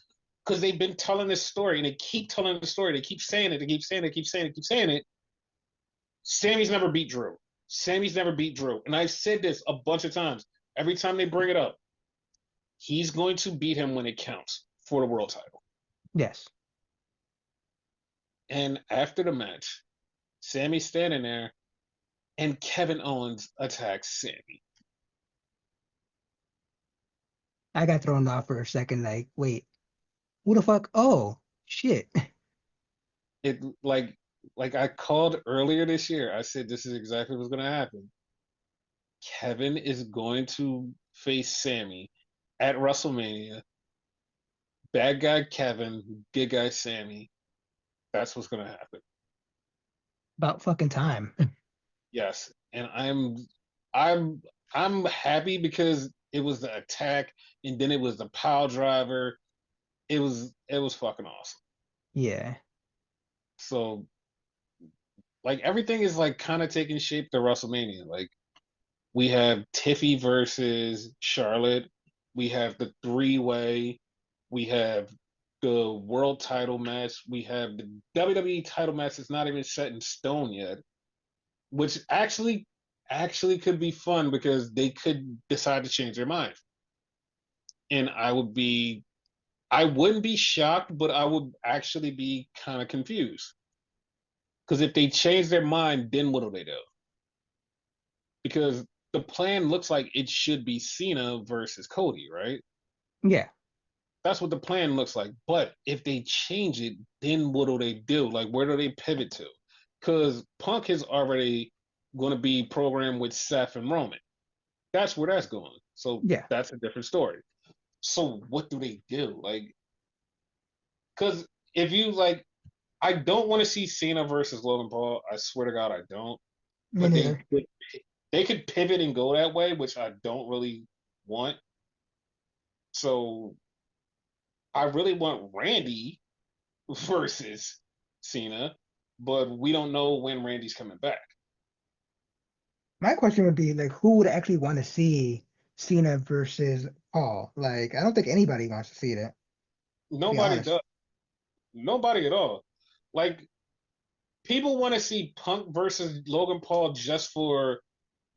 because they've been telling this story, and they keep telling the story, they keep saying it, they keep saying it, they keep saying it, they keep saying it. Sammy's never beat Drew. Sammy's never beat Drew. And I've said this a bunch of times. Every time they bring it up, he's going to beat him when it counts for the world title. Yes. And after the match, Sammy's standing there, and Kevin Owens attacks Sammy. I got thrown off for a second. Like, wait, who the fuck? Oh, shit. It like I called earlier this year. I said this is exactly what's going to happen. Kevin is going to face Sammy at WrestleMania. Bad guy Kevin, good guy Sammy. That's what's going to happen. About fucking time. Yes, and I'm I'm happy because it was the attack and then it was the pile driver. It was fucking awesome. Yeah. So like everything is like kind of taking shape to WrestleMania. Like we have Tiffy versus Charlotte. We have the three-way. We have the world title match. We have the WWE title match that's not even set in stone yet, which actually could be fun because they could decide to change their mind. And I wouldn't be shocked, but I would actually be kind of confused. Because if they change their mind, then what do they do? Because the plan looks like it should be Cena versus Cody, right? Yeah. That's what the plan looks like. But if they change it, then what do they do? Like, where do they pivot to? Because Punk has already going to be programmed with Seth and Roman. That's where that's going. So Yeah, that's a different story. So what do they do? Like, because if you like, I don't want to see Cena versus Logan Paul. I swear to God, I don't. me But neither. they could pivot and go that way, which I don't really want. So I really want Randy versus Cena, but we don't know when Randy's coming back. My question would be like, who would actually want to see Cena versus Paul? Like, I don't think anybody wants to see that, to be Nobody honest. does. Nobody at all. Like people want to see Punk versus Logan Paul just for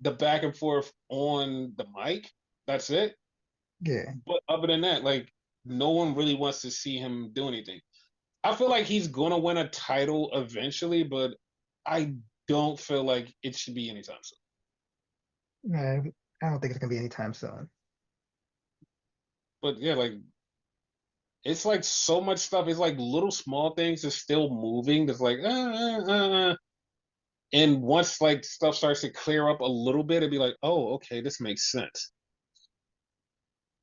the back and forth on the mic. That's it. Yeah. But other than that, like no one really wants to see him do anything. I feel like he's gonna win a title eventually, but I don't feel like it should be anytime soon. I don't think it's gonna be anytime soon. But yeah, like it's like so much stuff. It's like little small things are still moving. That's like, and once like stuff starts to clear up a little bit, it'd be like, oh, okay, this makes sense.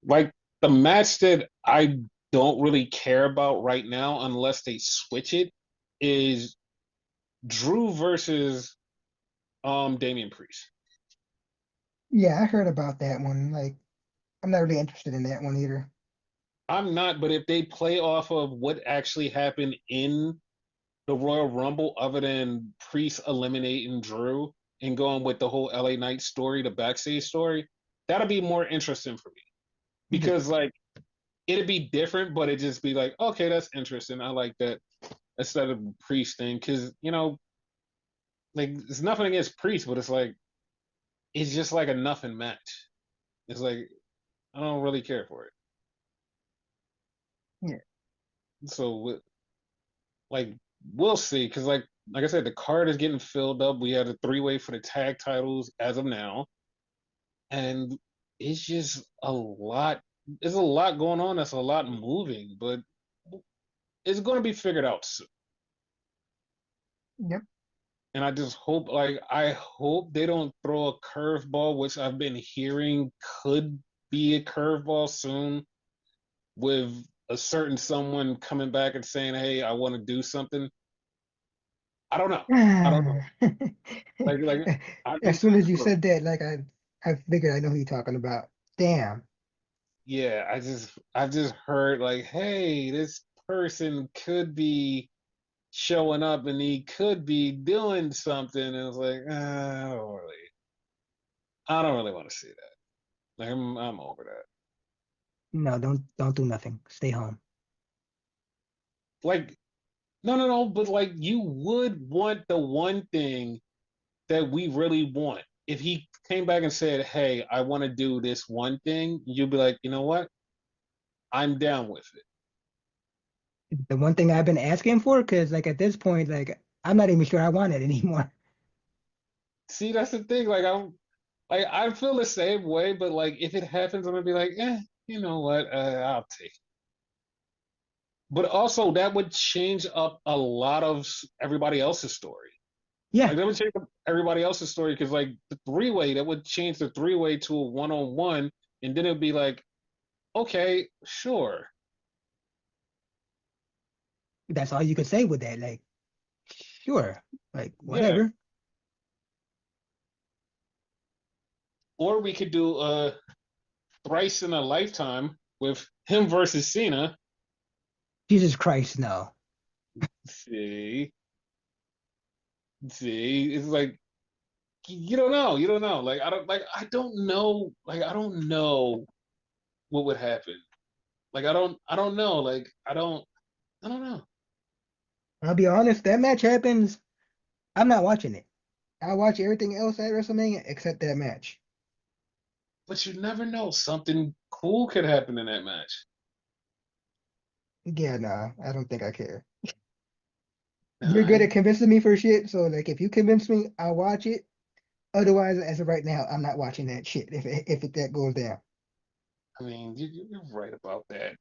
Like the match that I don't really care about right now, unless they switch it, is Drew versus Damian Priest. Yeah, I heard about that one. Like, I'm not really interested in that one either. I'm not, but if they play off of what actually happened in the Royal Rumble, other than Priest eliminating Drew and going with the whole LA Knight story, the backstage story, that'll be more interesting for me. Yeah. Because like it'd be different, but it'd just be like, okay, that's interesting. I like that instead of Priest thing. Cause, like it's nothing against Priest, but it's like it's just like a nothing match. It's like I don't really care for it. Yeah. So like we'll see, because like I said, the card is getting filled up. We had a three-way for the tag titles as of now, and it's just a lot. There's a lot going on. That's a lot moving, but it's going to be figured out soon. Yep. And I just hope, like, I hope they don't throw a curveball, which I've been hearing could be a curveball soon, with a certain someone coming back and saying, "Hey, I want to do something." I don't know. I don't know. Like I As don't soon as you know. said that, like I figured I know who you're talking about. Damn. Yeah, I just heard like, hey, this person could be showing up and he could be doing something, and it's like, I don't really want to see that. Like, I'm over that. No, don't do nothing. Stay home. Like, no, no, no, but like, you would want the one thing that we really want. If he came back and said, hey, I want to do this one thing, you'd be like, you know what? I'm down with it. The one thing I've been asking for, because like at this point, like I'm not even sure I want it anymore. See, that's the thing. Like I feel the same way, but like if it happens, I'm gonna be like, you know what? I'll take it. But also that would change up a lot of everybody else's story. Yeah, Like that would change up everybody else's story, because like the three-way, that would change the three-way to a one-on-one, and then it'd be like, okay, sure. that's all you could say with that. Like, sure, like Yeah. whatever. Or we could do thrice in a lifetime with him versus Cena. Jesus Christ, no. See, see, it's like you don't know. Like I don't know what would happen. Like I don't know. Like I don't know. I'll be honest, that match happens, I'm not watching it. I watch everything else at WrestleMania except that match. But you never know. Something cool could happen in that match. Yeah, nah, I don't think I care. You're Nah, good at convincing me for shit, so like if you convince me, I'll watch it. Otherwise, as of right now, I'm not watching that shit that goes down. I mean you're right about that.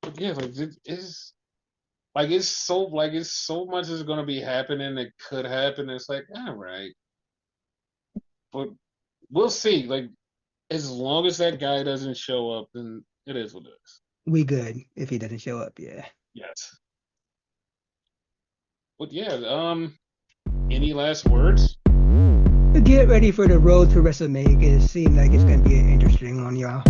But yeah, like it is. it's so much is gonna be happening that could happen. It's like, all right, but we'll see. Like as long as that guy doesn't show up, then it is what it is. We good if he doesn't show up. Yeah. Yes. But yeah, any last words? Get ready for the road to WrestleMania. It seems like it's gonna be an interesting one, y'all.